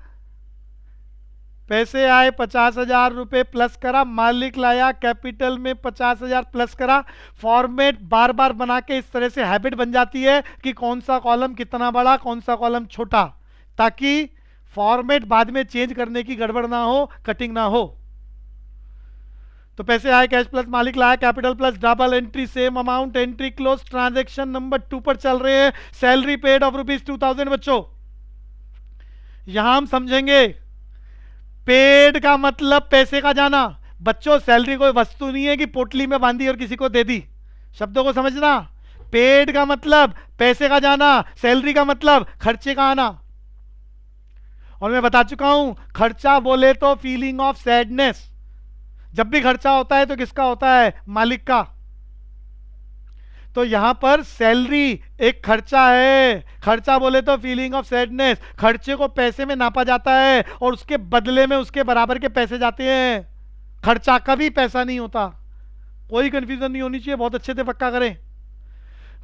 पैसे आए 50,000 रुपये प्लस करा, मालिक लाया कैपिटल में 50,000 प्लस करा। फॉर्मेट बार बार बना के इस तरह से हैबिट बन जाती है कि कौन सा कॉलम कितना बड़ा, कौन सा कॉलम छोटा, ताकि फॉर्मेट बाद में चेंज करने की गड़बड़ ना हो, कटिंग ना हो। तो पैसे आए कैश प्लस मालिक लाया capital plus double entry same amount entry close. Transaction number 2 पर चल रहे हैं, सैलरी पेड ऑफ ₹2,000। बच्चों यहां हम समझेंगे, पेड का मतलब पैसे का जाना। बच्चों सैलरी कोई वस्तु नहीं है कि पोटली में बांधी और किसी को दे दी, शब्दों को समझना। पेड का मतलब पैसे का जाना, सैलरी का मतलब खर्चे का आना। और मैं बता चुका हूं, खर्चा बोले तो फीलिंग ऑफ सैडनेस, जब भी खर्चा होता है तो किसका होता है? मालिक का। तो यहां पर सैलरी एक खर्चा है, खर्चा बोले तो फीलिंग ऑफ सैडनेस, खर्चे को पैसे में नापा जाता है और उसके बदले में उसके बराबर के पैसे जाते हैं। खर्चा कभी पैसा नहीं होता, कोई कंफ्यूजन नहीं होनी चाहिए, बहुत अच्छे से पक्का करें।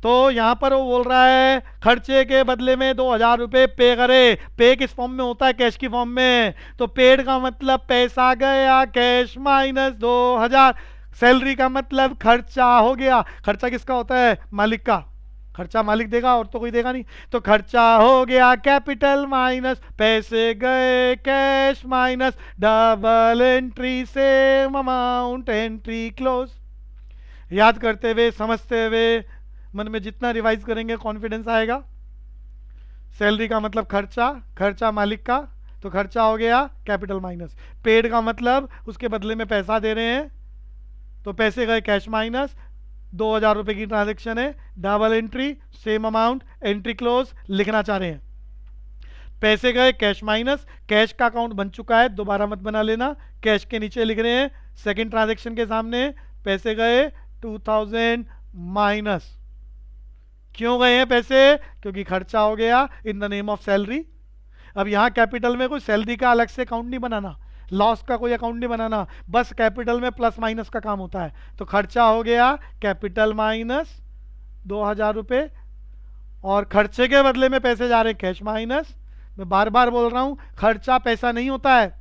तो यहां पर वो बोल रहा है खर्चे के बदले में 2,000 रुपये पे करे। पे किस फॉर्म में होता है? कैश की फॉर्म में। तो पेड का मतलब पैसा गया, कैश माइनस 2,000। सैलरी का मतलब खर्चा हो गया, खर्चा किसका होता है? मालिक का। खर्चा मालिक देगा और तो कोई देगा नहीं। तो खर्चा हो गया कैपिटल माइनस पैसे गए, cash minus double entry same amount entry close. याद करते हुए, समझते हुए, मन में जितना रिवाइज करेंगे कॉन्फिडेंस आएगा। सैलरी का मतलब खर्चा, खर्चा मालिक का, तो खर्चा हो गया कैपिटल माइनस। पेड का मतलब उसके बदले में पैसा दे रहे हैं, तो पैसे गए कैश माइनस, 2,000 रुपये की ट्रांजैक्शन है, double entry same amount entry close लिखना चाह रहे हैं। पैसे गए कैश माइनस, कैश का अकाउंट बन चुका है, दोबारा मत बना लेना, कैश के नीचे लिख रहे हैं सेकंड ट्रांजैक्शन के सामने पैसे गए 2,000 माइनस। क्यों गए हैं पैसे? क्योंकि खर्चा हो गया in the name of salary. अब यहां कैपिटल में कोई सैलरी का अलग से अकाउंट नहीं बनाना, लॉस का कोई अकाउंट नहीं बनाना, बस कैपिटल में प्लस माइनस का काम होता है। तो खर्चा हो गया कैपिटल माइनस 2,000 रुपये, और खर्चे के बदले में पैसे जा रहे हैं कैश माइनस। मैं बार बार बोल रहा हूं, खर्चा पैसा नहीं होता है,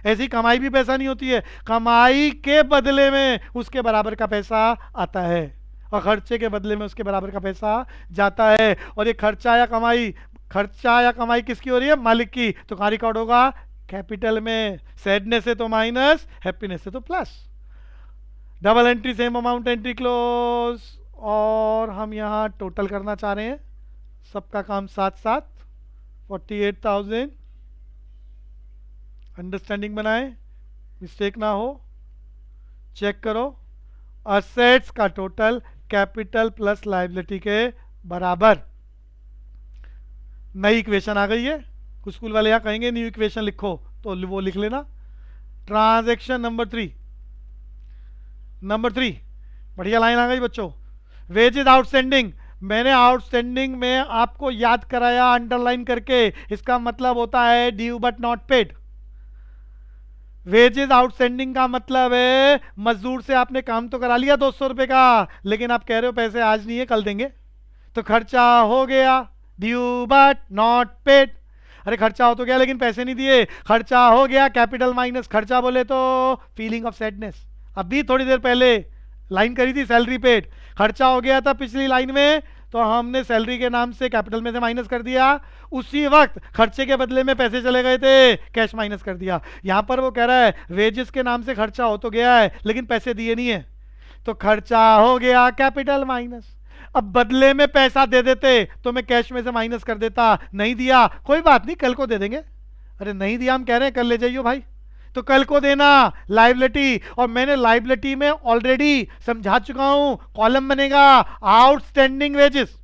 ऐसी कमाई भी पैसा नहीं होती है। कमाई के बदले में उसके बराबर का पैसा आता है और खर्चे के बदले में उसके बराबर का पैसा जाता है। और ये खर्चा या कमाई, खर्चा या कमाई किसकी हो रही है? मालिक की। तो कहां रिकॉर्ड होगा? कैपिटल में। सैडनेस है तो माइनस, हैप्पीनेस है तो plus. Double entry same amount entry close. और हम यहां टोटल करना चाह रहे हैं सबका काम साथ साथ, 48,000। अंडरस्टैंडिंग बनाए, मिस्टेक ना हो, चेक करो। असेट्स का टोटल कैपिटल प्लस लायबिलिटी के बराबर नई इक्वेशन आ गई है। कुछ स्कूल वाले यहाँ कहेंगे न्यू इक्वेशन लिखो, तो वो लिख लेना। ट्रांजैक्शन नंबर 3, बढ़िया लाइन आ गई बच्चों। वेजेस आउटस्टैंडिंग, मैंने आउटस्टैंडिंग में आपको याद कराया अंडरलाइन करके, इसका मतलब होता है due but not paid. Wages outstanding का मतलब है मजदूर से आपने काम तो करा लिया 200 रुपए का, लेकिन आप कह रहे हो पैसे आज नहीं है कल देंगे, तो खर्चा हो गया ड्यू बट नॉट पेड। अरे खर्चा हो तो गया लेकिन पैसे नहीं दिए, खर्चा हो गया, कैपिटल माइनस खर्चा बोले तो फीलिंग ऑफ सैडनेस। अभी थोड़ी देर पहले लाइन करी थी सैलरी पेड, खर्चा हो गया था पिछली लाइन में, तो हमने सैलरी के नाम से कैपिटल में से माइनस कर दिया, उसी वक्त खर्चे के बदले में पैसे चले गए थे, कैश माइनस कर दिया। यहां पर वो कह रहा है वेजेस के नाम से खर्चा हो तो गया है लेकिन पैसे दिए नहीं है, तो खर्चा हो गया कैपिटल माइनस। अब बदले में पैसा दे देते तो मैं कैश में से माइनस कर देता, नहीं दिया कोई बात नहीं कल को दे देंगे। अरे नहीं दिया हम कह रहे हैं कल ले जाइयो भाई, तो कल को देना लाइबिलिटी। और मैंने लाइबिलिटी में ऑलरेडी समझा चुका हूं, कॉलम बनेगा आउटस्टैंडिंग वेजेस।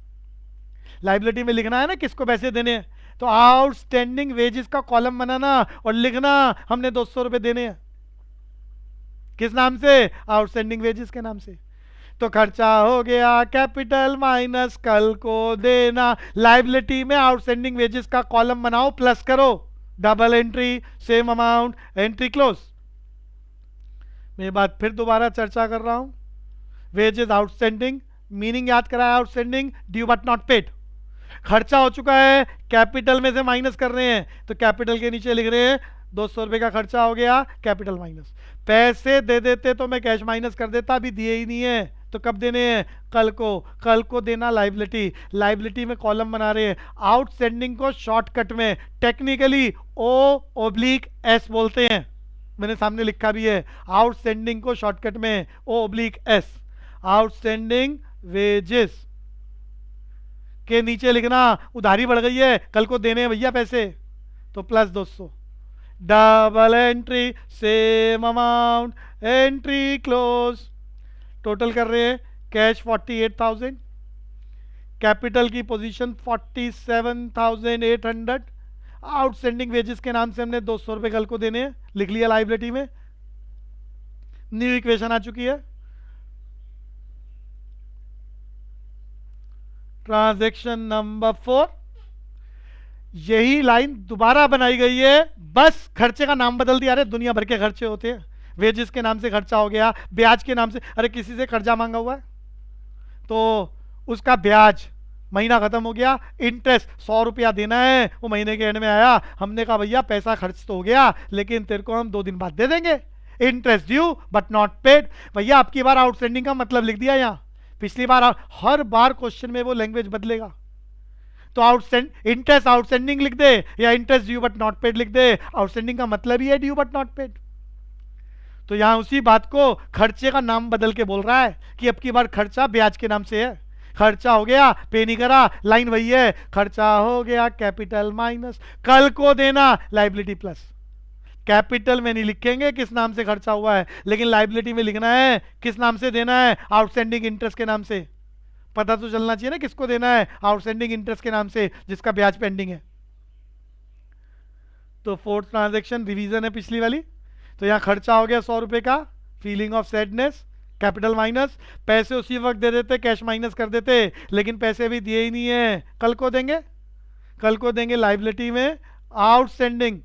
लाइबिलिटी में लिखना है ना किसको पैसे देने हैं, तो आउटस्टैंडिंग वेजेस का कॉलम बनाना और लिखना हमने 200 रुपए देने हैं, किस नाम से, आउटस्टैंडिंग वेजेस के नाम से। तो खर्चा हो गया कैपिटल माइनस कल को देना, लाइबिलिटी में आउटस्टैंडिंग वेजेस का कॉलम बनाओ, प्लस करो, double entry, same amount, entry close. मैं बात फिर दोबारा चर्चा कर रहा हूं, वेजेस आउटस्टैंडिंग, मीनिंग याद कराया, outstanding due but not paid, खर्चा हो चुका है कैपिटल में से माइनस कर रहे हैं, तो कैपिटल के नीचे लिख रहे हैं 200 रुपए का खर्चा हो गया कैपिटल माइनस। पैसे दे देते तो मैं कैश माइनस कर देता, अभी दिए ही नहीं है, तो कब देने हैं, कल को देना लाइबिलिटी। लाइबिलिटी में कॉलम बना रहे हैं, आउटस्टैंडिंग को शॉर्टकट में टेक्निकली O/S बोलते हैं, मैंने सामने लिखा भी है, आउटस्टैंडिंग को शॉर्टकट में O/S, आउटस्टैंडिंग वेजेस के नीचे लिखना उधारी बढ़ गई है कल को देने हैं भैया पैसे, तो plus 200, double entry, same amount, entry close. Total कर रहे हैं कैश 48,000, कैपिटल की पोजीशन 47,800, आउटस्टैंडिंग वेजेस के नाम से हमने 200 रुपए कल को देने हैं, लिख लिया लाइबिलिटी में। न्यू इक्वेशन आ चुकी है, ट्रांजैक्शन नंबर 4, यही लाइन दोबारा बनाई गई है, बस खर्चे का नाम बदल दिया। अरे दुनिया भर के खर्चे होते हैं, वेजेस के नाम से खर्चा हो गया, ब्याज के नाम से, अरे किसी से कर्जा मांगा हुआ है तो उसका ब्याज महीना खत्म हो गया, इंटरेस्ट 100 रुपया देना है, वो महीने के एंड में आया, हमने कहा भैया पैसा खर्च तो हो गया लेकिन तेरे को हम 2 दिन बाद दे देंगे, interest due but not paid. भैया आपकी बार आउटस्टैंडिंग का मतलब लिख दिया यहाँ, पिछली बार हर बार क्वेश्चन में वो लैंग्वेज बदलेगा, तो इंटरेस्ट आउटस्टैंडिंग लिख दे या interest due but not paid लिख दे, आउटस्टैंडिंग का मतलब ही है ड्यू बट नॉट पेड। तो यहां उसी बात को खर्चे का नाम बदल के बोल रहा है कि अब की बार खर्चा ब्याज के नाम से है, खर्चा हो गया पे नहीं करा, लाइन वही है, खर्चा हो गया कैपिटल माइनस कल को देना लाइबिलिटी प्लस। कैपिटल में नहीं लिखेंगे किस नाम से खर्चा हुआ है, लेकिन लाइबिलिटी में लिखना है किस नाम से देना है, आउटस्टैंडिंग इंटरेस्ट के नाम से। पता तो चलना चाहिए ना किसको देना है, आउटस्टैंडिंग इंटरेस्ट के नाम से जिसका ब्याज पेंडिंग है। तो 4th ट्रांजैक्शन रिवीजन है पिछली वाली, तो यहां खर्चा हो गया 100 रुपए का, feeling of sadness, capital minus, पैसे उसी वक्त दे देते, कैश माइनस कर देते, लेकिन पैसे भी दिए ही नहीं है, कल को देंगे लाइबिलिटी में outstanding,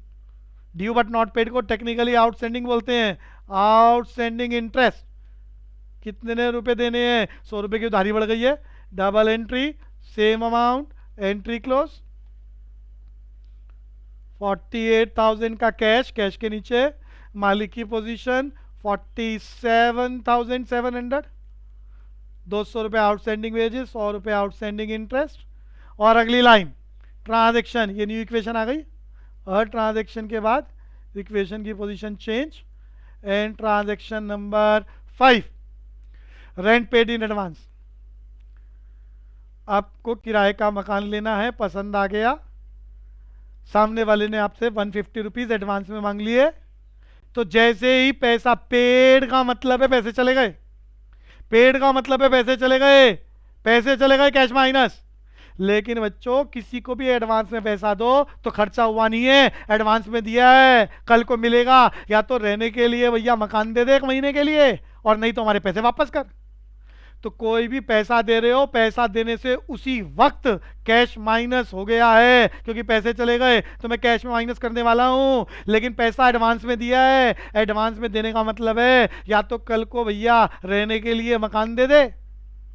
due but not paid को टेक्निकली आउटस्टैंडिंग बोलते हैं, आउटस्टैंडिंग इंटरेस्ट कितने रुपए देने हैं, 100 रुपए की उधारी बढ़ गई है, double entry, same amount, entry close. 48,000 का कैश, कैश के नीचे मालिक की पोजीशन 47,700, 200 रुपए आउटस्टैंडिंग वेजेस, 100 रुपए आउटस्टैंडिंग इंटरेस्ट। और अगली लाइन ट्रांजैक्शन, ये न्यू इक्वेशन आ गई, हर ट्रांजैक्शन के बाद इक्वेशन की position change, and transaction number 5, rent paid in advance. आपको किराए का मकान लेना है, पसंद आ गया, सामने वाले ने आपसे 150 रुपीज एडवांस में मांग लिए, तो जैसे ही पैसा, पेड का मतलब है पैसे चले गए, पैसे चले गए कैश माइनस, लेकिन बच्चों किसी को भी एडवांस में पैसा दो तो खर्चा हुआ नहीं है, एडवांस में दिया है, कल को मिलेगा। या तो रहने के लिए भैया मकान दे दे 1 महीने के लिए, और नहीं तो हमारे पैसे वापस कर। तो कोई भी पैसा दे रहे हो, पैसा देने से उसी वक्त कैश माइनस हो गया है, क्योंकि पैसे चले गए तो मैं कैश में माइनस करने वाला हूं। लेकिन पैसा एडवांस में दिया है, एडवांस में देने का मतलब है या तो कल को भैया रहने के लिए मकान दे दे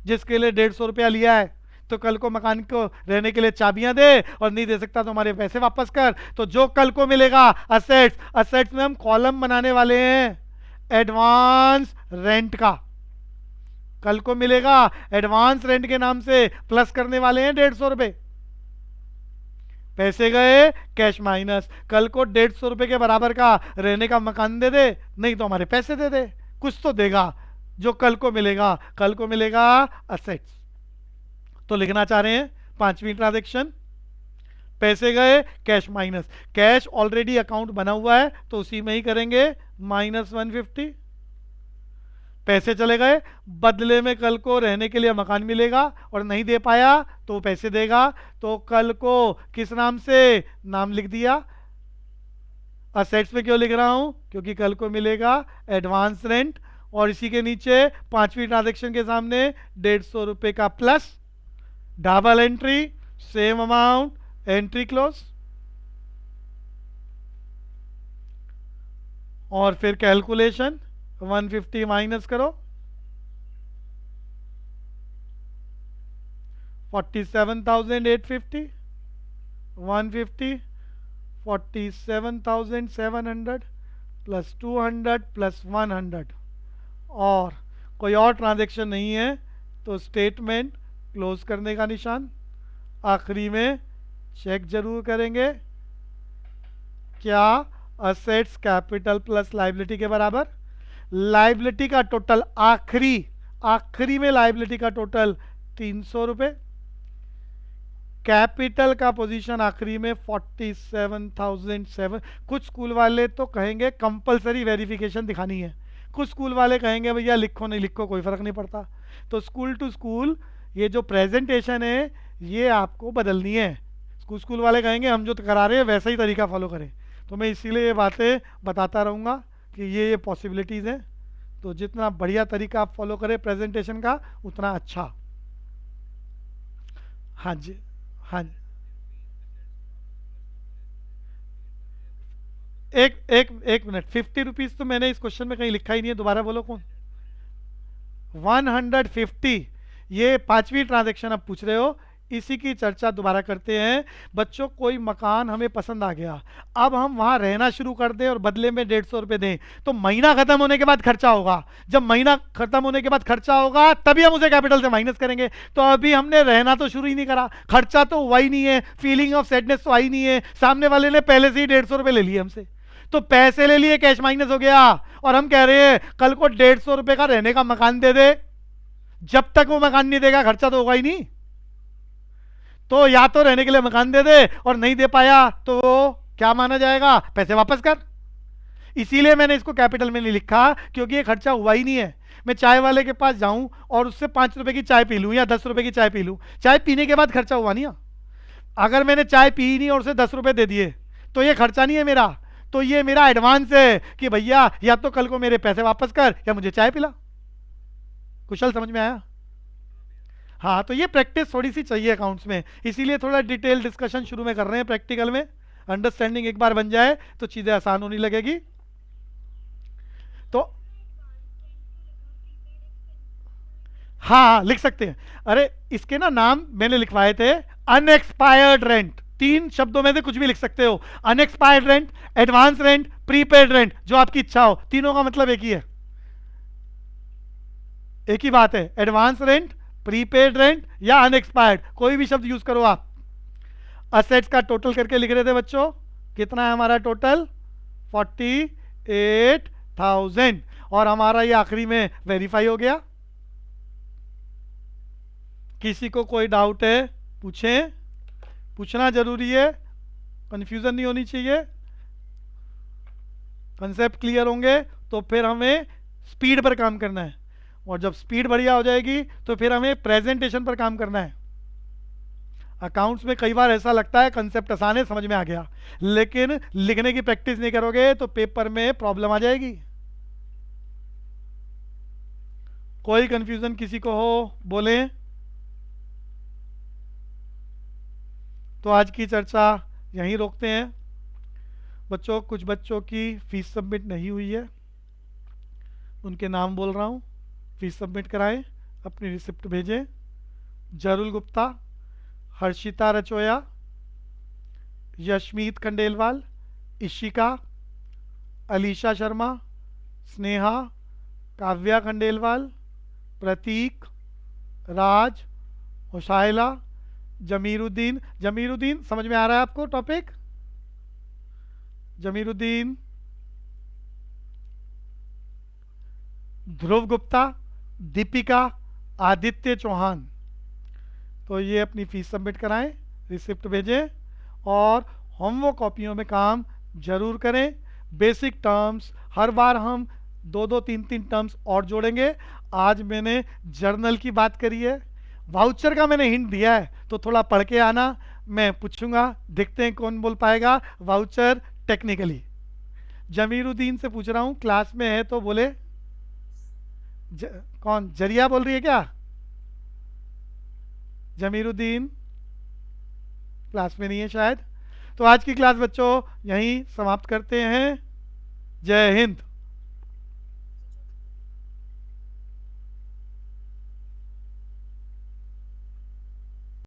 जिसके लिए 150 रुपया लिया है, तो कल को मकान को रहने के लिए चाबियां दे, और नहीं दे सकता तो हमारे पैसे वापस कर। तो जो कल को मिलेगा असेट्स, असेट्स में हम कॉलम बनाने वाले हैं एडवांस रेंट का। कल को मिलेगा एडवांस रेंट के नाम से प्लस करने वाले हैं 150 रुपए। पैसे गए कैश माइनस, कल को 150 रुपए के बराबर का रहने का मकान दे दे, नहीं तो हमारे पैसे दे दे, कुछ तो देगा जो कल को मिलेगा। कल को मिलेगा असेट्स। तो लिखना चाह रहे हैं 5वीं ट्रांजैक्शन, पैसे गए cash minus, cash already account बना हुआ है तो उसी में ही करेंगे -150। पैसे चले गए, बदले में कल को रहने के लिए मकान मिलेगा और नहीं दे पाया तो पैसे देगा। तो कल को किस नाम से, नाम लिख दिया। असेट्स में क्यों लिख रहा हूं, क्योंकि कल को मिलेगा एडवांस रेंट, और इसी के नीचे 5वीं ट्रांजैक्शन के सामने 150 रुपए का plus, double entry, same amount, entry close. और फिर कैलकुलेशन 150 माइनस करो, 47,850, 150, 47,700 प्लस 200 प्लस 100। और कोई और ट्रांजैक्शन नहीं है तो स्टेटमेंट क्लोज करने का निशान। आखिरी में चेक जरूर करेंगे क्या असेट्स कैपिटल प्लस लायबिलिटी के बराबर। लायबिलिटी का टोटल आखिरी में लायबिलिटी का टोटल 300 रुपए, कैपिटल का पोजीशन आखिरी में 47,007। कुछ स्कूल वाले तो कहेंगे कंपलसरी वेरिफिकेशन दिखानी है, कुछ स्कूल वाले कहेंगे भैया लिखो नहीं लिखो कोई फर्क नहीं पड़ता। तो स्कूल टू स्कूल ये जो प्रेजेंटेशन है ये आपको बदलनी है। स्कूल वाले कहेंगे हम जो करा रहे हैं वैसा ही तरीका फॉलो करें, तो मैं इसीलिए ये बातें बताता रहूँगा कि ये पॉसिबिलिटीज़ हैं। तो जितना बढ़िया तरीका आप फॉलो करें प्रेजेंटेशन का उतना अच्छा। हाँ जी, हाँ जी। एक मिनट, 50 रुपीज़ तो मैंने इस क्वेश्चन में कहीं लिखा ही नहीं है, दोबारा बोलो कौन। 150, ये 5वीं ट्रांजैक्शन आप पूछ रहे हो, इसी की चर्चा दोबारा करते हैं। बच्चों कोई मकान हमें पसंद आ गया, अब हम वहां रहना शुरू कर दें और बदले में 150 रुपए दें, तो महीना खत्म होने के बाद खर्चा होगा। जब महीना खत्म होने के बाद खर्चा होगा तभी हम उसे कैपिटल से माइनस करेंगे। तो अभी हमने रहना तो शुरू ही नहीं करा, खर्चा तो हुआ ही नहीं है, फीलिंग ऑफ सैडनेस तो आई नहीं है, सामने वाले ने पहले से ही 150 रुपए ले लिए हमसे, तो पैसे ले लिए कैश माइनस हो गया। और हम कह रहे हैं कल को 150 रुपए का रहने का मकान दे दे, जब तक वो मकान नहीं देगा खर्चा तो होगा ही नहीं। तो या तो रहने के लिए मकान दे दे और नहीं दे पाया तो क्या माना जाएगा, पैसे वापस कर। इसीलिए मैंने इसको कैपिटल में नहीं लिखा क्योंकि ये खर्चा हुआ ही नहीं है। मैं चाय वाले के पास जाऊं और उससे 5 रुपए की चाय पी लूं या 10 रुपए की चाय पी लूं, चाय पीने के बाद खर्चा हुआ नहीं है। अगर मैंने चाय पी नहीं और उसे 10 रुपए दे दिए तो ये खर्चा नहीं है मेरा, तो ये मेरा एडवांस है कि भैया या तो कल को मेरे पैसे वापस कर या मुझे चाय पिला। कुशल समझ में आया? हाँ, तो ये प्रैक्टिस थोड़ी सी चाहिए अकाउंट्स में, इसीलिए थोड़ा डिटेल डिस्कशन शुरू में कर रहे हैं प्रैक्टिकल में। अंडरस्टैंडिंग एक बार बन जाए तो चीजें आसान होने लगेगी। तो हाँ लिख सकते हैं। अरे इसके ना नाम मैंने लिखवाए थे, अनएक्सपायर्ड रेंट, 3 शब्दों में से कुछ भी लिख सकते हो। Unexpired rent, advance rent, prepaid rent, जो आपकी इच्छा हो, तीनों का मतलब एक ही है, एक ही बात है। एडवांस रेंट, प्रीपेड रेंट या अनएक्सपायर्ड, कोई भी शब्द यूज करो आप। असेट्स का टोटल करके लिख रहे थे बच्चों, कितना है हमारा टोटल, 48,000, और हमारा ये आखिरी में वेरीफाई हो गया। किसी को कोई डाउट है पूछें, पूछना जरूरी है, कंफ्यूजन नहीं होनी चाहिए। कंसेप्ट क्लियर होंगे तो फिर हमें स्पीड पर काम करना है, और जब स्पीड बढ़िया हो जाएगी तो फिर हमें प्रेजेंटेशन पर काम करना है। अकाउंट्स में कई बार ऐसा लगता है कंसेप्ट आसान है, समझ में आ गया, लेकिन लिखने की प्रैक्टिस नहीं करोगे तो पेपर में प्रॉब्लम आ जाएगी। कोई कंफ्यूजन किसी को हो बोले। तो आज की चर्चा यहीं रोकते हैं। बच्चों, कुछ बच्चों की फीस सबमिट नहीं हुई है, उनके नाम बोल रहा हूँ। फीस सबमिट कराएं, अपनी रिसिप्ट भेजें। जरुल गुप्ता, हर्षिता रचोया, यशमीत खंडेलवाल, इशिका, अलीशा शर्मा, स्नेहा, काव्या खंडेलवाल, प्रतीक, राज, हुशाइला, जमीरुद्दीन। जमीरुद्दीन समझ में आ रहा है आपको टॉपिक? जमीरुद्दीन, ध्रुव गुप्ता, दीपिका, आदित्य चौहान। तो ये अपनी फीस सबमिट कराएं, रिसिप्ट भेजें और होमवर्क कॉपियों में काम जरूर करें। बेसिक टर्म्स हर बार हम दो दो तीन तीन टर्म्स और जोड़ेंगे। आज मैंने जर्नल की बात करी है, वाउचर का मैंने हिंट दिया है, तो थोड़ा पढ़ के आना, मैं पूछूंगा, देखते हैं कौन बोल पाएगा वाउचर टेक्निकली। जमीरुद्दीन से पूछ रहा हूँ, क्लास में है तो बोले। कौन, जरिया बोल रही है क्या? जमीरुद्दीन क्लास में नहीं है शायद। तो आज की क्लास बच्चों यहीं समाप्त करते हैं। जय हिंद।